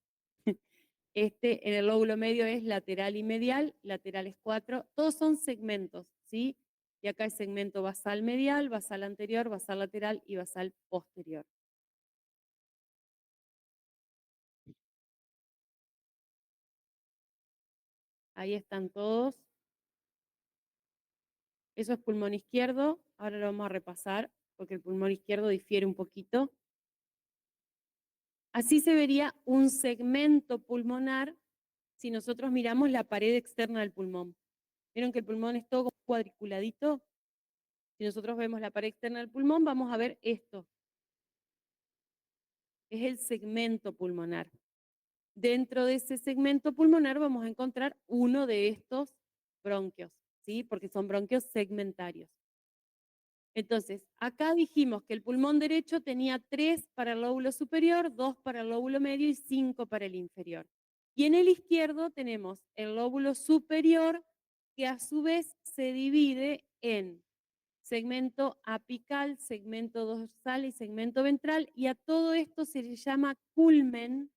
Este en el lóbulo medio es lateral y medial, lateral es 4, todos son segmentos, ¿sí? Y acá es segmento basal medial, basal anterior, basal lateral y basal posterior. Ahí están todos. Eso es pulmón izquierdo, ahora lo vamos a repasar porque el pulmón izquierdo difiere un poquito. Así se vería un segmento pulmonar si nosotros miramos la pared externa del pulmón. ¿Vieron que el pulmón es todo cuadriculadito? Si nosotros vemos la pared externa del pulmón, vamos a ver esto. Es el segmento pulmonar. Dentro de ese segmento pulmonar vamos a encontrar uno de estos bronquios, ¿sí? Porque son bronquios segmentarios. Entonces, acá dijimos que el pulmón derecho tenía 3 para el lóbulo superior, 2 para el lóbulo medio y 5 para el inferior. Y en el izquierdo tenemos el lóbulo superior, que a su vez se divide en segmento apical, segmento dorsal y segmento ventral, y a todo esto se le llama culmen.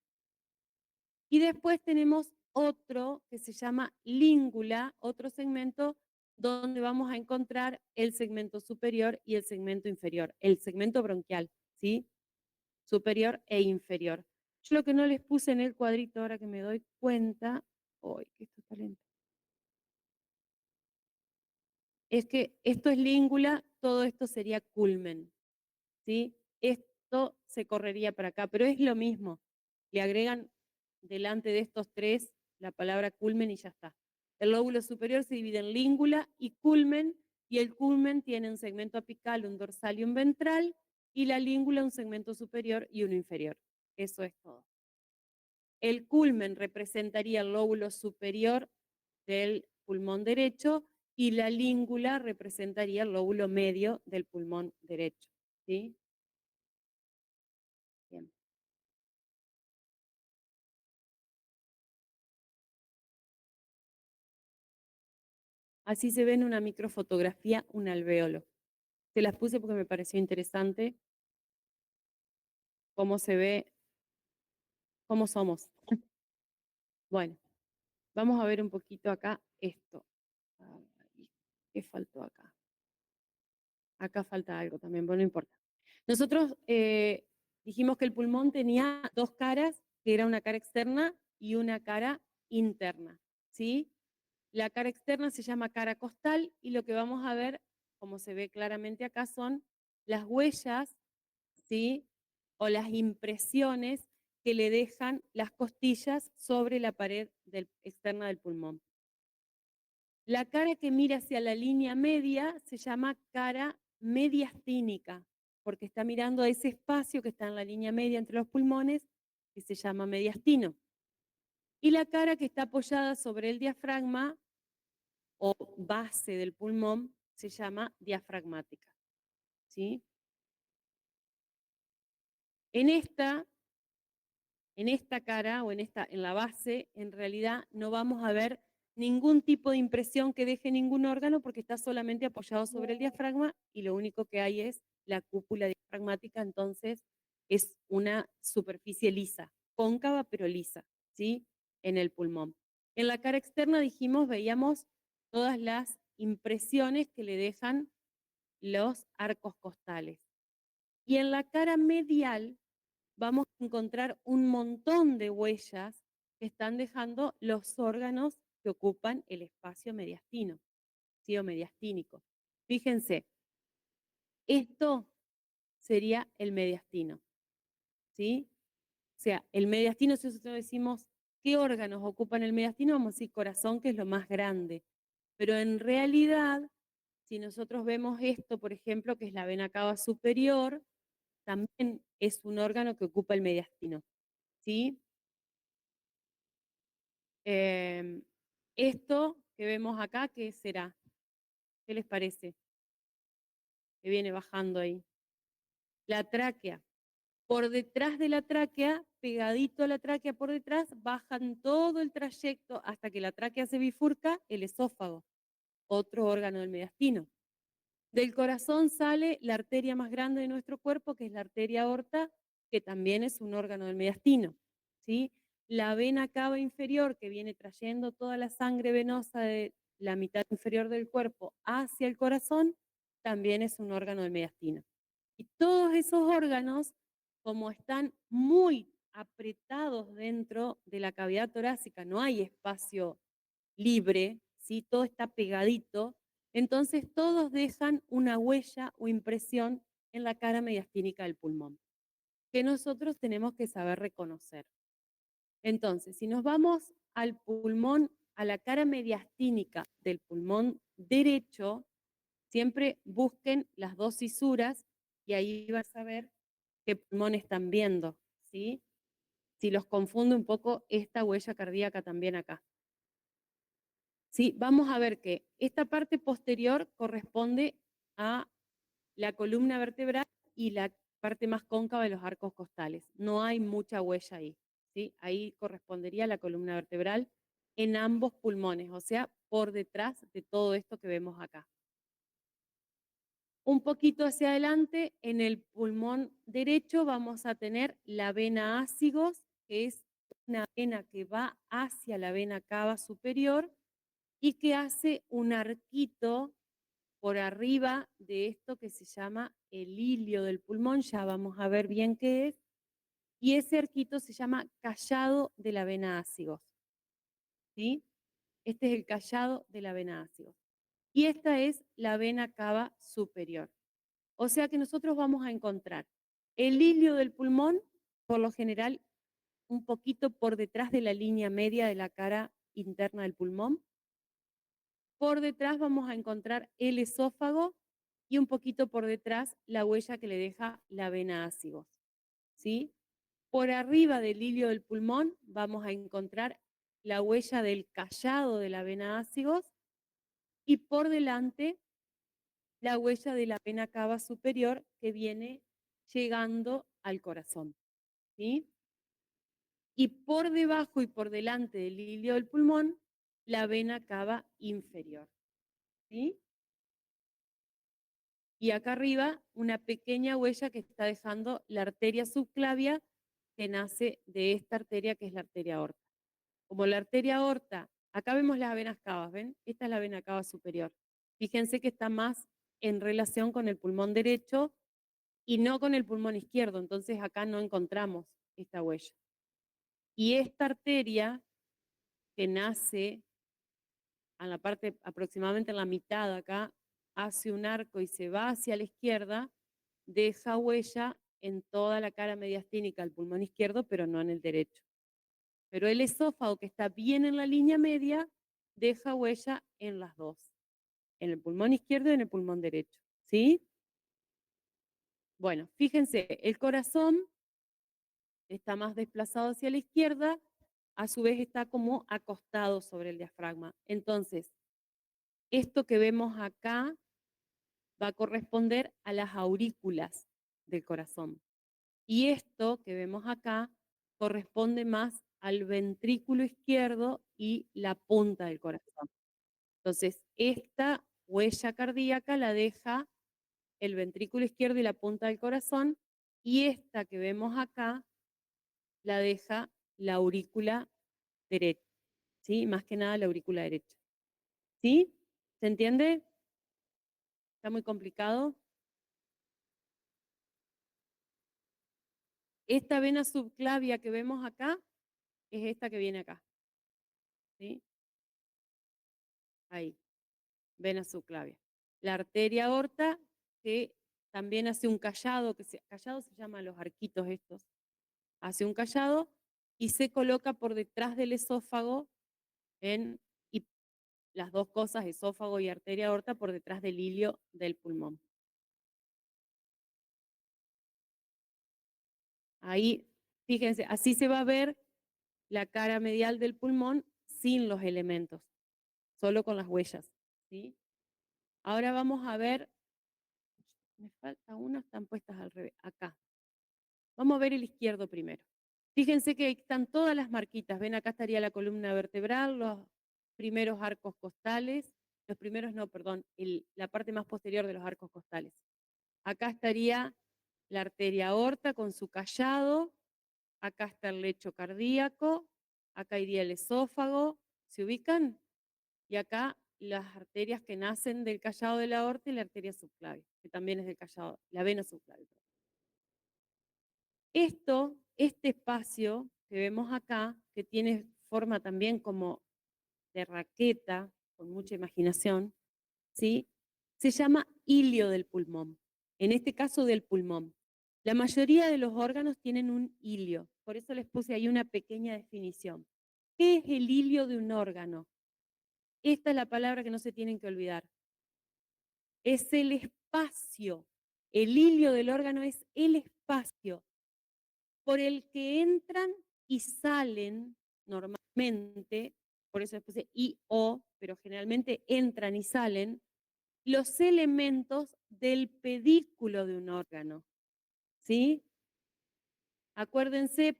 Y después tenemos otro que se llama língula, otro segmento donde vamos a encontrar el segmento superior y el segmento inferior, el segmento bronquial, ¿sí? Superior e inferior. Yo lo que no les puse en el cuadrito, ahora que me doy cuenta, ¡ay, que esto está lento! Es que esto es língula, todo esto sería culmen, ¿sí? Esto se correría para acá, pero es lo mismo. Le agregan delante de estos 3 la palabra culmen y ya está. El lóbulo superior se divide en língula y culmen, y el culmen tiene un segmento apical, un dorsal y un ventral, y la língula un segmento superior y uno inferior. Eso es todo. El culmen representaría el lóbulo superior del pulmón derecho y la língula representaría el lóbulo medio del pulmón derecho. ¿Sí? Bien. Así se ve en una microfotografía un alvéolo. Se las puse porque me pareció interesante cómo se ve, cómo somos. Bueno, vamos a ver un poquito acá esto. Ay, ¿qué faltó acá? Acá falta algo también, bueno, no importa. Nosotros dijimos que el pulmón tenía 2 caras, que era una cara externa y una cara interna, ¿sí? La cara externa se llama cara costal y lo que vamos a ver, como se ve claramente acá, son las huellas ¿sí? O las impresiones que le dejan las costillas sobre la pared externa del pulmón. La cara que mira hacia la línea media se llama cara mediastínica, porque está mirando a ese espacio que está en la línea media entre los pulmones, que se llama mediastino. Y la cara que está apoyada sobre el diafragma o base del pulmón se llama diafragmática, ¿sí? En esta cara o en la base, en realidad no vamos a ver ningún tipo de impresión que deje ningún órgano porque está solamente apoyado sobre el diafragma y lo único que hay es la cúpula diafragmática, entonces es una superficie lisa, cóncava pero lisa, ¿sí? En el pulmón. En la cara externa dijimos, veíamos todas las impresiones que le dejan los arcos costales. Y en la cara medial vamos a encontrar un montón de huellas que están dejando los órganos que ocupan el espacio mediastino, ¿sí? O mediastínico. Fíjense, esto sería el mediastino, ¿sí? O sea, el mediastino, si nosotros decimos qué órganos ocupan el mediastino, vamos a decir corazón, que es lo más grande. Pero en realidad, si nosotros vemos esto, por ejemplo, que es la vena cava superior, también es un órgano que ocupa el mediastino, ¿sí? Esto que vemos acá, ¿qué será? ¿Qué les parece? Que viene bajando ahí. La tráquea. Por detrás de la tráquea, pegadito a la tráquea por detrás, bajan todo el trayecto hasta que la tráquea se bifurca, el esófago, otro órgano del mediastino. Del corazón sale la arteria más grande de nuestro cuerpo, que es la arteria aorta, que también es un órgano del mediastino, ¿sí? La vena cava inferior, que viene trayendo toda la sangre venosa de la mitad inferior del cuerpo hacia el corazón, también es un órgano del mediastino. Y todos esos órganos, como están muy apretados dentro de la cavidad torácica, no hay espacio libre, ¿sí? Todo está pegadito, entonces todos dejan una huella o impresión en la cara mediastínica del pulmón, que nosotros tenemos que saber reconocer. Entonces, si nos vamos al pulmón, a la cara mediastínica del pulmón derecho, siempre busquen las dos cisuras y ahí vas a ver qué pulmón están viendo, ¿sí? Si los confunde un poco esta huella cardíaca también acá. Sí, vamos a ver que esta parte posterior corresponde a la columna vertebral y la parte más cóncava de los arcos costales. No hay mucha huella ahí, ¿sí? Ahí correspondería a la columna vertebral en ambos pulmones, o sea, por detrás de todo esto que vemos acá. Un poquito hacia adelante, en el pulmón derecho vamos a tener la vena ácigos, que es una vena que va hacia la vena cava superior y que hace un arquito por arriba de esto que se llama el hilio del pulmón, ya vamos a ver bien qué es, y ese arquito se llama callado de la vena ácigos, ¿sí? Este es el callado de la vena ácigos. Y esta es la vena cava superior. O sea que nosotros vamos a encontrar el hilio del pulmón, por lo general, un poquito por detrás de la línea media de la cara interna del pulmón. Por detrás vamos a encontrar el esófago y un poquito por detrás la huella que le deja la vena ácigos, ¿sí? Por arriba del hilio del pulmón vamos a encontrar la huella del callado de la vena ácigos y por delante la huella de la vena cava superior que viene llegando al corazón, ¿sí? Y por debajo y por delante del hilio del pulmón, la vena cava inferior, ¿sí? Y acá arriba una pequeña huella que está dejando la arteria subclavia que nace de esta arteria que es la arteria aorta. Como la arteria aorta, acá vemos las venas cavas, ¿ven? Esta es la vena cava superior. Fíjense que está más en relación con el pulmón derecho y no con el pulmón izquierdo, entonces acá no encontramos esta huella. Y esta arteria que nace en la parte aproximadamente en la mitad acá, hace un arco y se va hacia la izquierda, deja huella en toda la cara mediastínica del pulmón izquierdo, pero no en el derecho. Pero el esófago, que está bien en la línea media, deja huella en las dos, en el pulmón izquierdo y en el pulmón derecho, ¿sí? Bueno, fíjense, el corazón está más desplazado hacia la izquierda, a su vez está como acostado sobre el diafragma. Entonces, esto que vemos acá va a corresponder a las aurículas del corazón. Y esto que vemos acá corresponde más al ventrículo izquierdo y la punta del corazón. Entonces, esta huella cardíaca la deja el ventrículo izquierdo y la punta del corazón, y esta que vemos acá la deja la aurícula derecha, ¿sí? Más que nada la aurícula derecha. ¿Sí? ¿Se entiende? ¿Está muy complicado? Esta vena subclavia que vemos acá es esta que viene acá, ¿sí? Ahí, vena subclavia. La arteria aorta, que también hace un callado, callado se llama los arquitos estos, hace un callado y se coloca por detrás del esófago y las dos cosas, esófago y arteria aorta, por detrás del hilio del pulmón. Ahí, fíjense, así se va a ver la cara medial del pulmón sin los elementos, solo con las huellas, ¿sí? Ahora vamos a ver, me falta una, están puestas al revés, acá. Vamos a ver el izquierdo primero. Fíjense que están todas las marquitas, ven acá estaría la columna vertebral, los primeros arcos costales, los primeros no, perdón, la parte más posterior de los arcos costales. Acá estaría la arteria aorta con su callado, acá está el lecho cardíaco, acá iría el esófago, ¿se ubican? Y acá las arterias que nacen del callado de la aorta y la arteria subclavia, que también es del callado, la vena subclavia. Este espacio que vemos acá, que tiene forma también como de raqueta, con mucha imaginación, ¿sí? Se llama hilio del pulmón, en este caso del pulmón. La mayoría de los órganos tienen un hilio, por eso les puse ahí una pequeña definición. ¿Qué es el hilio de un órgano? Esta es la palabra que no se tienen que olvidar. Es el espacio. El hilio del órgano es el espacio por el que entran y salen normalmente, por eso les puse I, O, pero generalmente entran y salen los elementos del pedículo de un órgano, ¿sí? Acuérdense,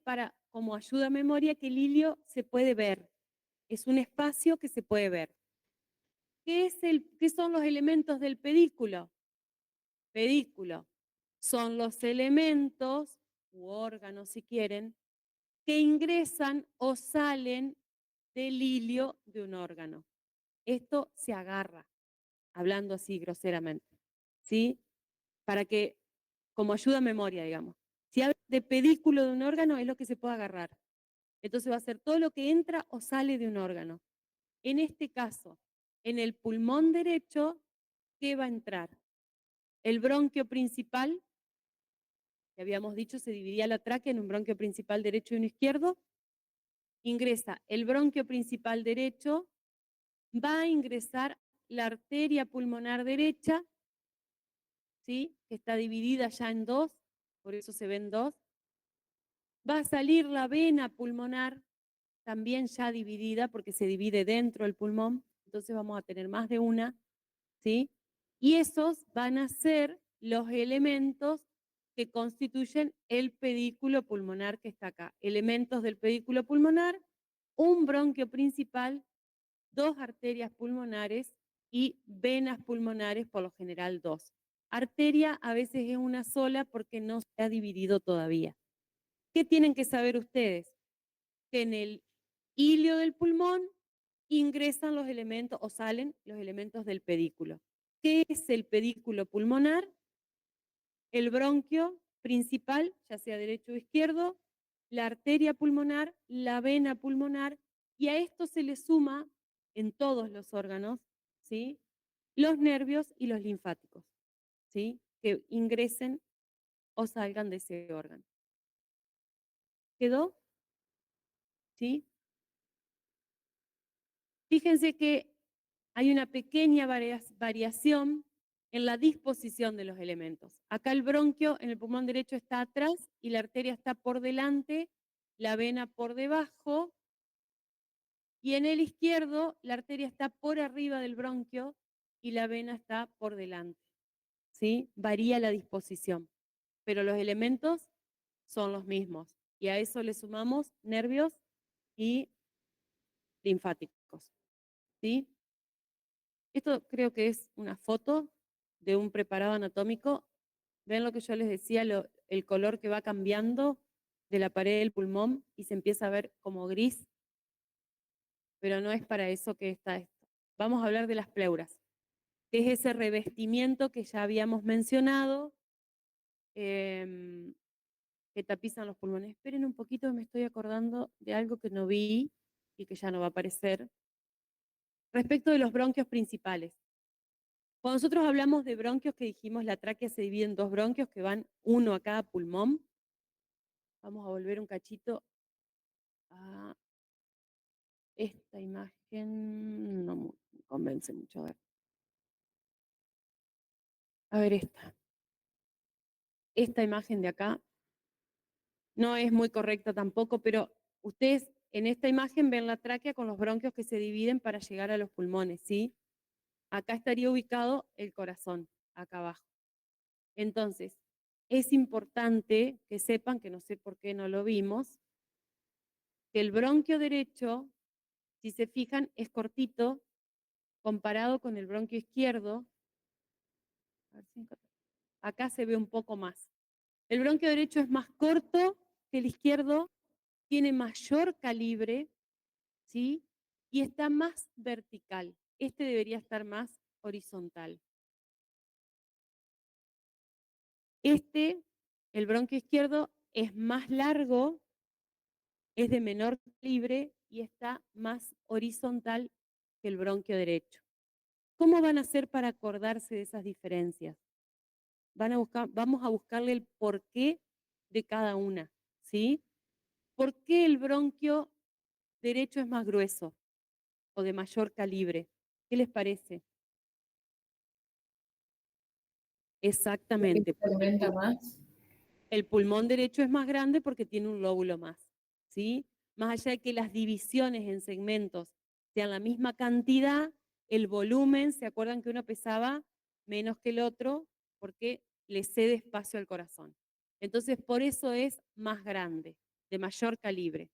como ayuda a memoria, que el hilio se puede ver, es un espacio que se puede ver. ¿Qué son los elementos del pedículo? Pedículo son los elementos, u órganos si quieren, que ingresan o salen del hilio de un órgano. Esto se agarra, hablando así groseramente, ¿sí? Para que, como ayuda a memoria, digamos. Si habla de pedículo de un órgano, es lo que se puede agarrar. Entonces va a ser todo lo que entra o sale de un órgano. En este caso, en el pulmón derecho, ¿qué va a entrar? El bronquio principal, que habíamos dicho, se dividía la tráquea en un bronquio principal derecho y uno izquierdo. Ingresa el bronquio principal derecho, va a ingresar la arteria pulmonar derecha, ¿sí? Que está dividida ya en dos, por eso se ven dos. Va a salir la vena pulmonar, también ya dividida, porque se divide dentro del pulmón, entonces vamos a tener más de una, ¿sí? Y esos van a ser los elementos que constituyen el pedículo pulmonar que está acá. Elementos del pedículo pulmonar, un bronquio principal, dos arterias pulmonares y venas pulmonares, por lo general dos. Arteria a veces es una sola porque no se ha dividido todavía. ¿Qué tienen que saber ustedes? Que en el hilio del pulmón ingresan los elementos o salen los elementos del pedículo. ¿Qué es el pedículo pulmonar? El bronquio principal, ya sea derecho o izquierdo, la arteria pulmonar, la vena pulmonar, y a esto se le suma en todos los órganos, ¿sí? Los nervios y los linfáticos, ¿sí? Que ingresen o salgan de ese órgano. ¿Quedó? ¿Sí? Fíjense que hay una pequeña variación en la disposición de los elementos. Acá el bronquio en el pulmón derecho está atrás y la arteria está por delante, la vena por debajo, y en el izquierdo la arteria está por arriba del bronquio y la vena está por delante. ¿Sí? Varía la disposición, pero los elementos son los mismos. Y a eso le sumamos nervios y linfáticos. ¿Sí? Esto creo que es una foto de un preparado anatómico. Ven lo que yo les decía, el color que va cambiando de la pared del pulmón y se empieza a ver como gris, pero no es para eso que está esto. Vamos a hablar de las pleuras, que es ese revestimiento que ya habíamos mencionado, que tapizan los pulmones. Esperen un poquito, me estoy acordando de algo que no vi y que ya no va a aparecer. Respecto de los bronquios principales. Cuando nosotros hablamos de bronquios, que dijimos la tráquea se divide en dos bronquios que van uno a cada pulmón. Vamos a volver un cachito a esta imagen. No me convence mucho. A ver esta. Esta imagen de acá no es muy correcta tampoco, pero ustedes en esta imagen ven la tráquea con los bronquios que se dividen para llegar a los pulmones, ¿sí? Acá estaría ubicado el corazón, acá abajo. Entonces, es importante que sepan, que no sé por qué no lo vimos, que el bronquio derecho, si se fijan, es cortito comparado con el bronquio izquierdo. Acá se ve un poco más. El bronquio derecho es más corto que el izquierdo, tiene mayor calibre, ¿sí? Y está más vertical. Este debería estar más horizontal. El bronquio izquierdo, es más largo, es de menor calibre y está más horizontal que el bronquio derecho. ¿Cómo van a hacer para acordarse de esas diferencias? Vamos a buscarle el porqué de cada una, ¿sí? ¿Por qué el bronquio derecho es más grueso o de mayor calibre? ¿Qué les parece? Porque Exactamente, se porque aumenta más. el pulmón derecho es más grande porque tiene un lóbulo más, ¿sí? Más allá de que las divisiones en segmentos sean la misma cantidad, el volumen, ¿se acuerdan que uno pesaba menos que el otro? Porque le cede espacio al corazón. Entonces, por eso es más grande, de mayor calibre.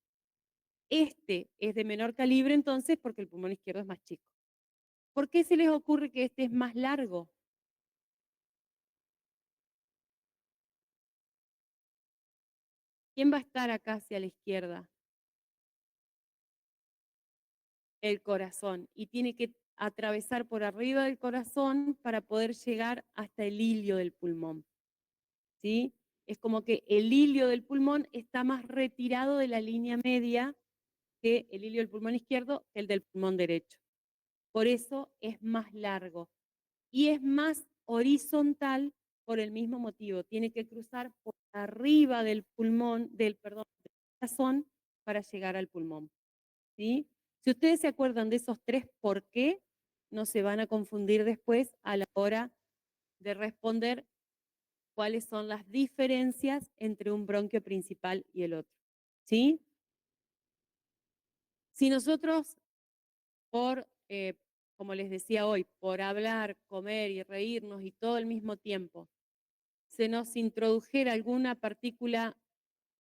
Este es de menor calibre entonces porque el pulmón izquierdo es más chico. ¿Por qué se les ocurre que este es más largo? ¿Quién va a estar acá hacia la izquierda? El corazón. Y tiene que atravesar por arriba del corazón para poder llegar hasta el hilio del pulmón. ¿Sí? Es como que el hilio del pulmón está más retirado de la línea media que el hilio del pulmón izquierdo que el del pulmón derecho. Por eso es más largo. Y es más horizontal por el mismo motivo. Tiene que cruzar por arriba del pulmón, del corazón para llegar al pulmón. ¿Sí? Si ustedes se acuerdan de esos tres por qué, no se van a confundir después a la hora de responder cuáles son las diferencias entre un bronquio principal y el otro. ¿Sí? Si nosotros, como les decía hoy, por hablar, comer y reírnos y todo al mismo tiempo, se nos introdujera alguna partícula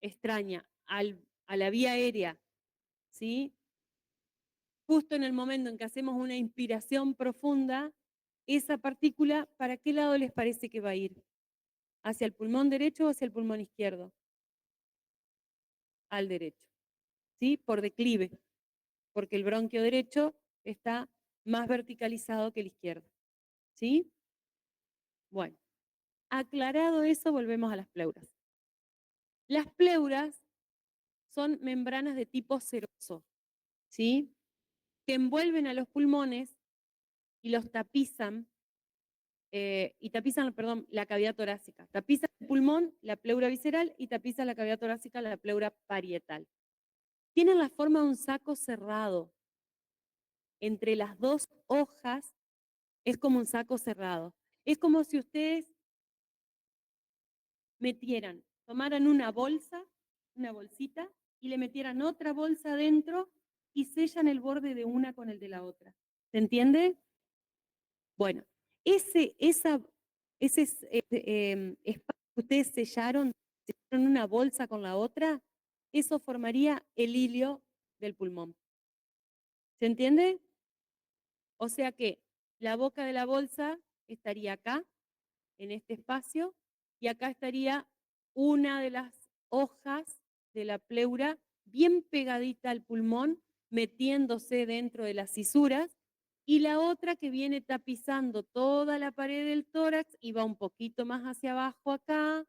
extraña a la vía aérea, ¿sí? Justo en el momento en que hacemos una inspiración profunda, esa partícula, ¿para qué lado les parece que va a ir? ¿Hacia el pulmón derecho o hacia el pulmón izquierdo? Al derecho, ¿sí? Por declive, porque el bronquio derecho está más verticalizado que el izquierdo, ¿sí? Bueno, aclarado eso, volvemos a las pleuras. Las pleuras son membranas de tipo seroso, ¿sí? Que envuelven a los pulmones y los tapizan y tapizan, perdón, la cavidad torácica. Tapiza el pulmón, la pleura visceral, y tapiza la cavidad torácica, la pleura parietal. Tienen la forma de un saco cerrado. Entre las dos hojas es como un saco cerrado. Es como si ustedes tomaran una bolsa, una bolsita, y le metieran otra bolsa adentro y sellan el borde de una con el de la otra. ¿Se entiende? Bueno, ese espacio que ustedes sellaron una bolsa con la otra, eso formaría el hilio del pulmón. ¿Se entiende? O sea que la boca de la bolsa estaría acá, en este espacio, y acá estaría una de las hojas de la pleura bien pegadita al pulmón, metiéndose dentro de las cisuras, y la otra que viene tapizando toda la pared del tórax y va un poquito más hacia abajo acá,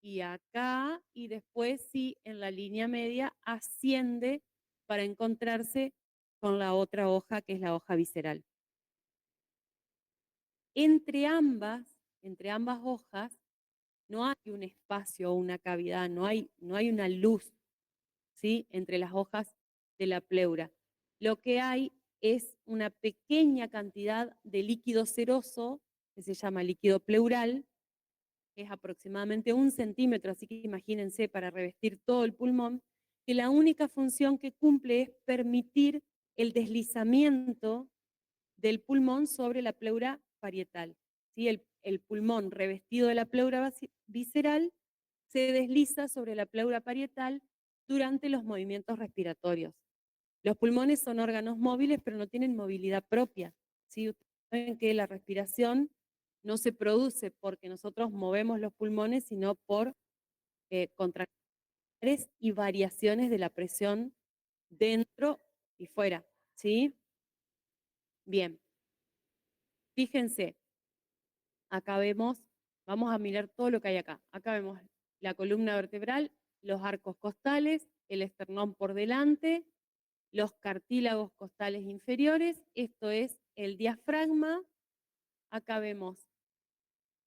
y después sí, en la línea media, asciende para encontrarse con la otra hoja, que es la hoja visceral. Entre ambas hojas, no hay un espacio o una cavidad, no hay una luz, ¿sí?, entre las hojas de la pleura. Lo que hay es una pequeña cantidad de líquido seroso, que se llama líquido pleural, que es aproximadamente 1 centímetro, así que imagínense, para revestir todo el pulmón, que la única función que cumple es permitir el deslizamiento del pulmón sobre la pleura parietal. ¿Sí? El pulmón revestido de la pleura visceral se desliza sobre la pleura parietal durante los movimientos respiratorios. Los pulmones son órganos móviles, pero no tienen movilidad propia. ¿Sí? Ustedes saben que la respiración no se produce porque nosotros movemos los pulmones, sino por contracciones y variaciones de la presión dentro y fuera. ¿Sí? Bien. Fíjense, acá vamos a mirar todo lo que hay acá. Acá vemos la columna vertebral, los arcos costales, el esternón por delante, los cartílagos costales inferiores, esto es el diafragma. Acá vemos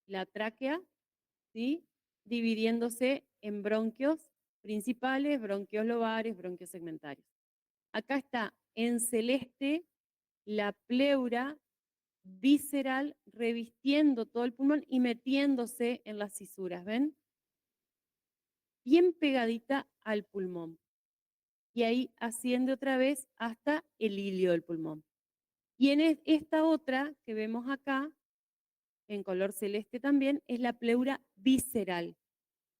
la tráquea, ¿sí?, dividiéndose en bronquios principales, bronquios lobares, bronquios segmentarios. Acá está en celeste la pleura visceral revistiendo todo el pulmón y metiéndose en las cisuras, ¿ven? Bien pegadita al pulmón. Y ahí asciende otra vez hasta el hilio del pulmón. Y en esta otra que vemos acá, en color celeste también, es la pleura visceral,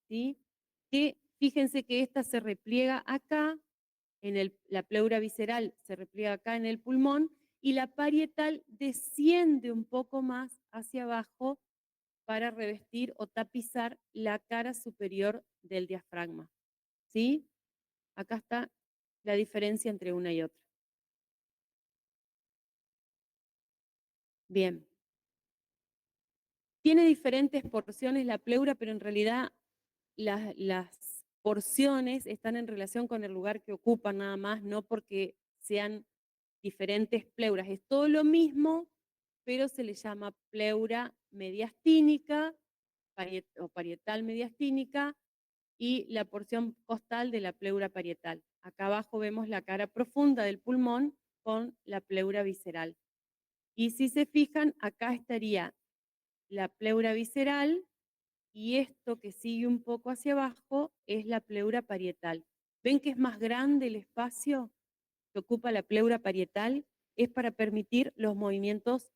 ¿sí? Que fíjense que esta se repliega acá, la pleura visceral se repliega acá en el pulmón, y la parietal desciende un poco más hacia abajo para revestir o tapizar la cara superior del diafragma. ¿Sí? Acá está la diferencia entre una y otra. Bien. Tiene diferentes porciones la pleura, pero en realidad las porciones están en relación con el lugar que ocupan nada más, no porque sean diferentes pleuras. Es todo lo mismo, pero se le llama pleura mediastínica o parietal mediastínica y la porción costal de la pleura parietal. Acá abajo vemos la cara profunda del pulmón con la pleura visceral. Y si se fijan, acá estaría la pleura visceral y esto que sigue un poco hacia abajo es la pleura parietal. ¿Ven que es más grande el espacio que ocupa la pleura parietal? Es para permitir los movimientos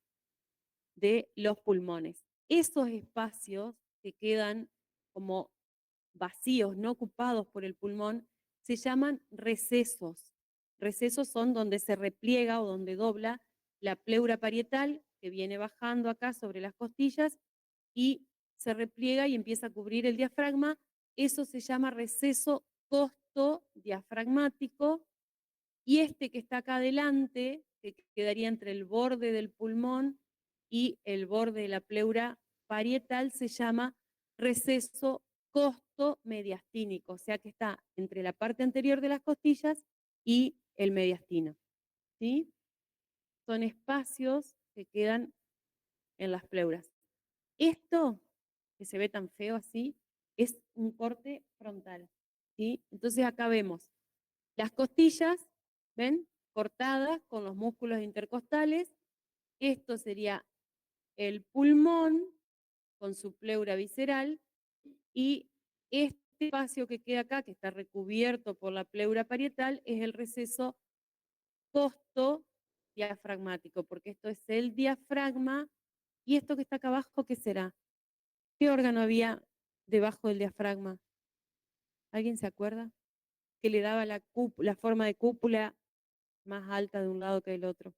de los pulmones. Esos espacios que quedan como vacíos, no ocupados por el pulmón, se llaman recesos. Recesos son donde se repliega o donde dobla la pleura parietal, que viene bajando acá sobre las costillas, y se repliega y empieza a cubrir el diafragma. Eso se llama receso costodiafragmático, y este que está acá adelante, que quedaría entre el borde del pulmón y el borde de la pleura parietal, se llama receso costomediastínico, o sea que está entre la parte anterior de las costillas y el mediastino. ¿Sí? Son espacios que quedan en las pleuras. Esto, que se ve tan feo así, es un corte frontal, ¿sí? Entonces acá vemos las costillas, ¿ven? Cortadas con los músculos intercostales. Esto sería el pulmón con su pleura visceral y este espacio que queda acá, que está recubierto por la pleura parietal, es el receso costo diafragmático, porque esto es el diafragma y esto que está acá abajo, ¿qué será? ¿Qué órgano había debajo del diafragma? ¿Alguien se acuerda? Que le daba la forma de cúpula más alta de un lado que del otro.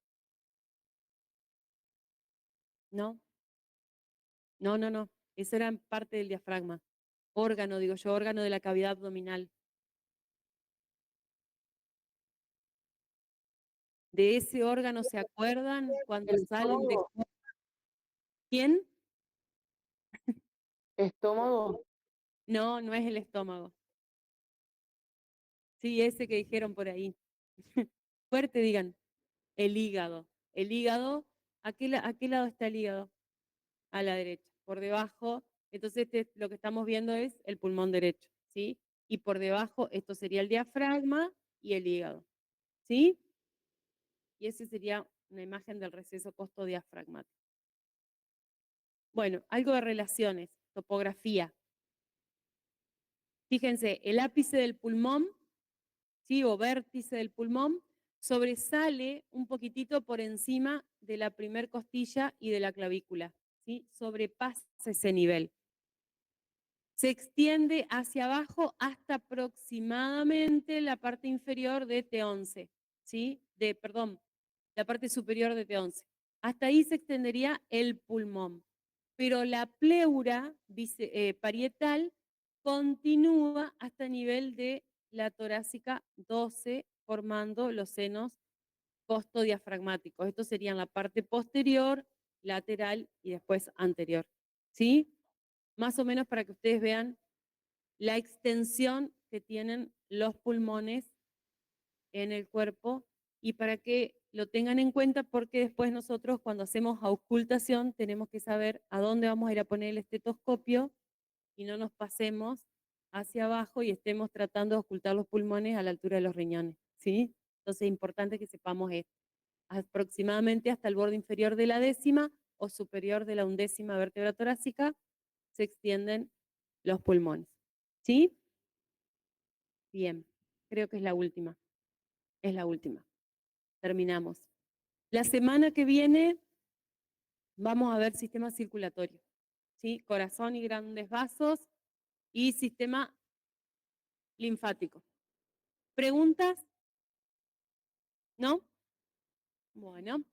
¿No? No, no, no. Eso era parte del diafragma. Órgano, digo yo, órgano de la cavidad abdominal. De ese órgano, ¿se acuerdan cuando El salen de... estómago. ¿Quién? Estómago. No, no es el estómago. Sí, ese que dijeron por ahí. Fuerte, digan. El hígado. El hígado, ¿a qué lado está el hígado? A la derecha, por debajo. Entonces, lo que estamos viendo es el pulmón derecho, ¿sí? Y por debajo, esto sería el diafragma y el hígado, ¿sí? Y ese sería una imagen del receso costodiafragmático. Bueno, algo de relaciones, topografía. Fíjense, el ápice del pulmón, ¿sí? O vértice del pulmón, sobresale un poquitito por encima de la primer costilla y de la clavícula, ¿sí? Sobrepasa ese nivel. Se extiende hacia abajo hasta aproximadamente la parte inferior de T11, ¿sí? Perdón, la parte superior de T11. Hasta ahí se extendería el pulmón. Pero la pleura parietal continúa hasta el nivel de la torácica 12, formando los senos costodiafragmáticos. Estos serían la parte posterior, lateral y después anterior. ¿Sí? Más o menos para que ustedes vean la extensión que tienen los pulmones en el cuerpo y para que lo tengan en cuenta porque después nosotros cuando hacemos auscultación tenemos que saber a dónde vamos a ir a poner el estetoscopio y no nos pasemos hacia abajo y estemos tratando de ocultar los pulmones a la altura de los riñones, ¿sí? Entonces es importante que sepamos esto. Aproximadamente hasta el borde inferior de la décima o superior de la undécima vértebra torácica se extienden los pulmones, ¿sí? Bien, creo que es la última. Es la última. Terminamos. La semana que viene vamos a ver sistema circulatorio, ¿sí? Corazón y grandes vasos y sistema linfático. ¿Preguntas? ¿No? Bueno.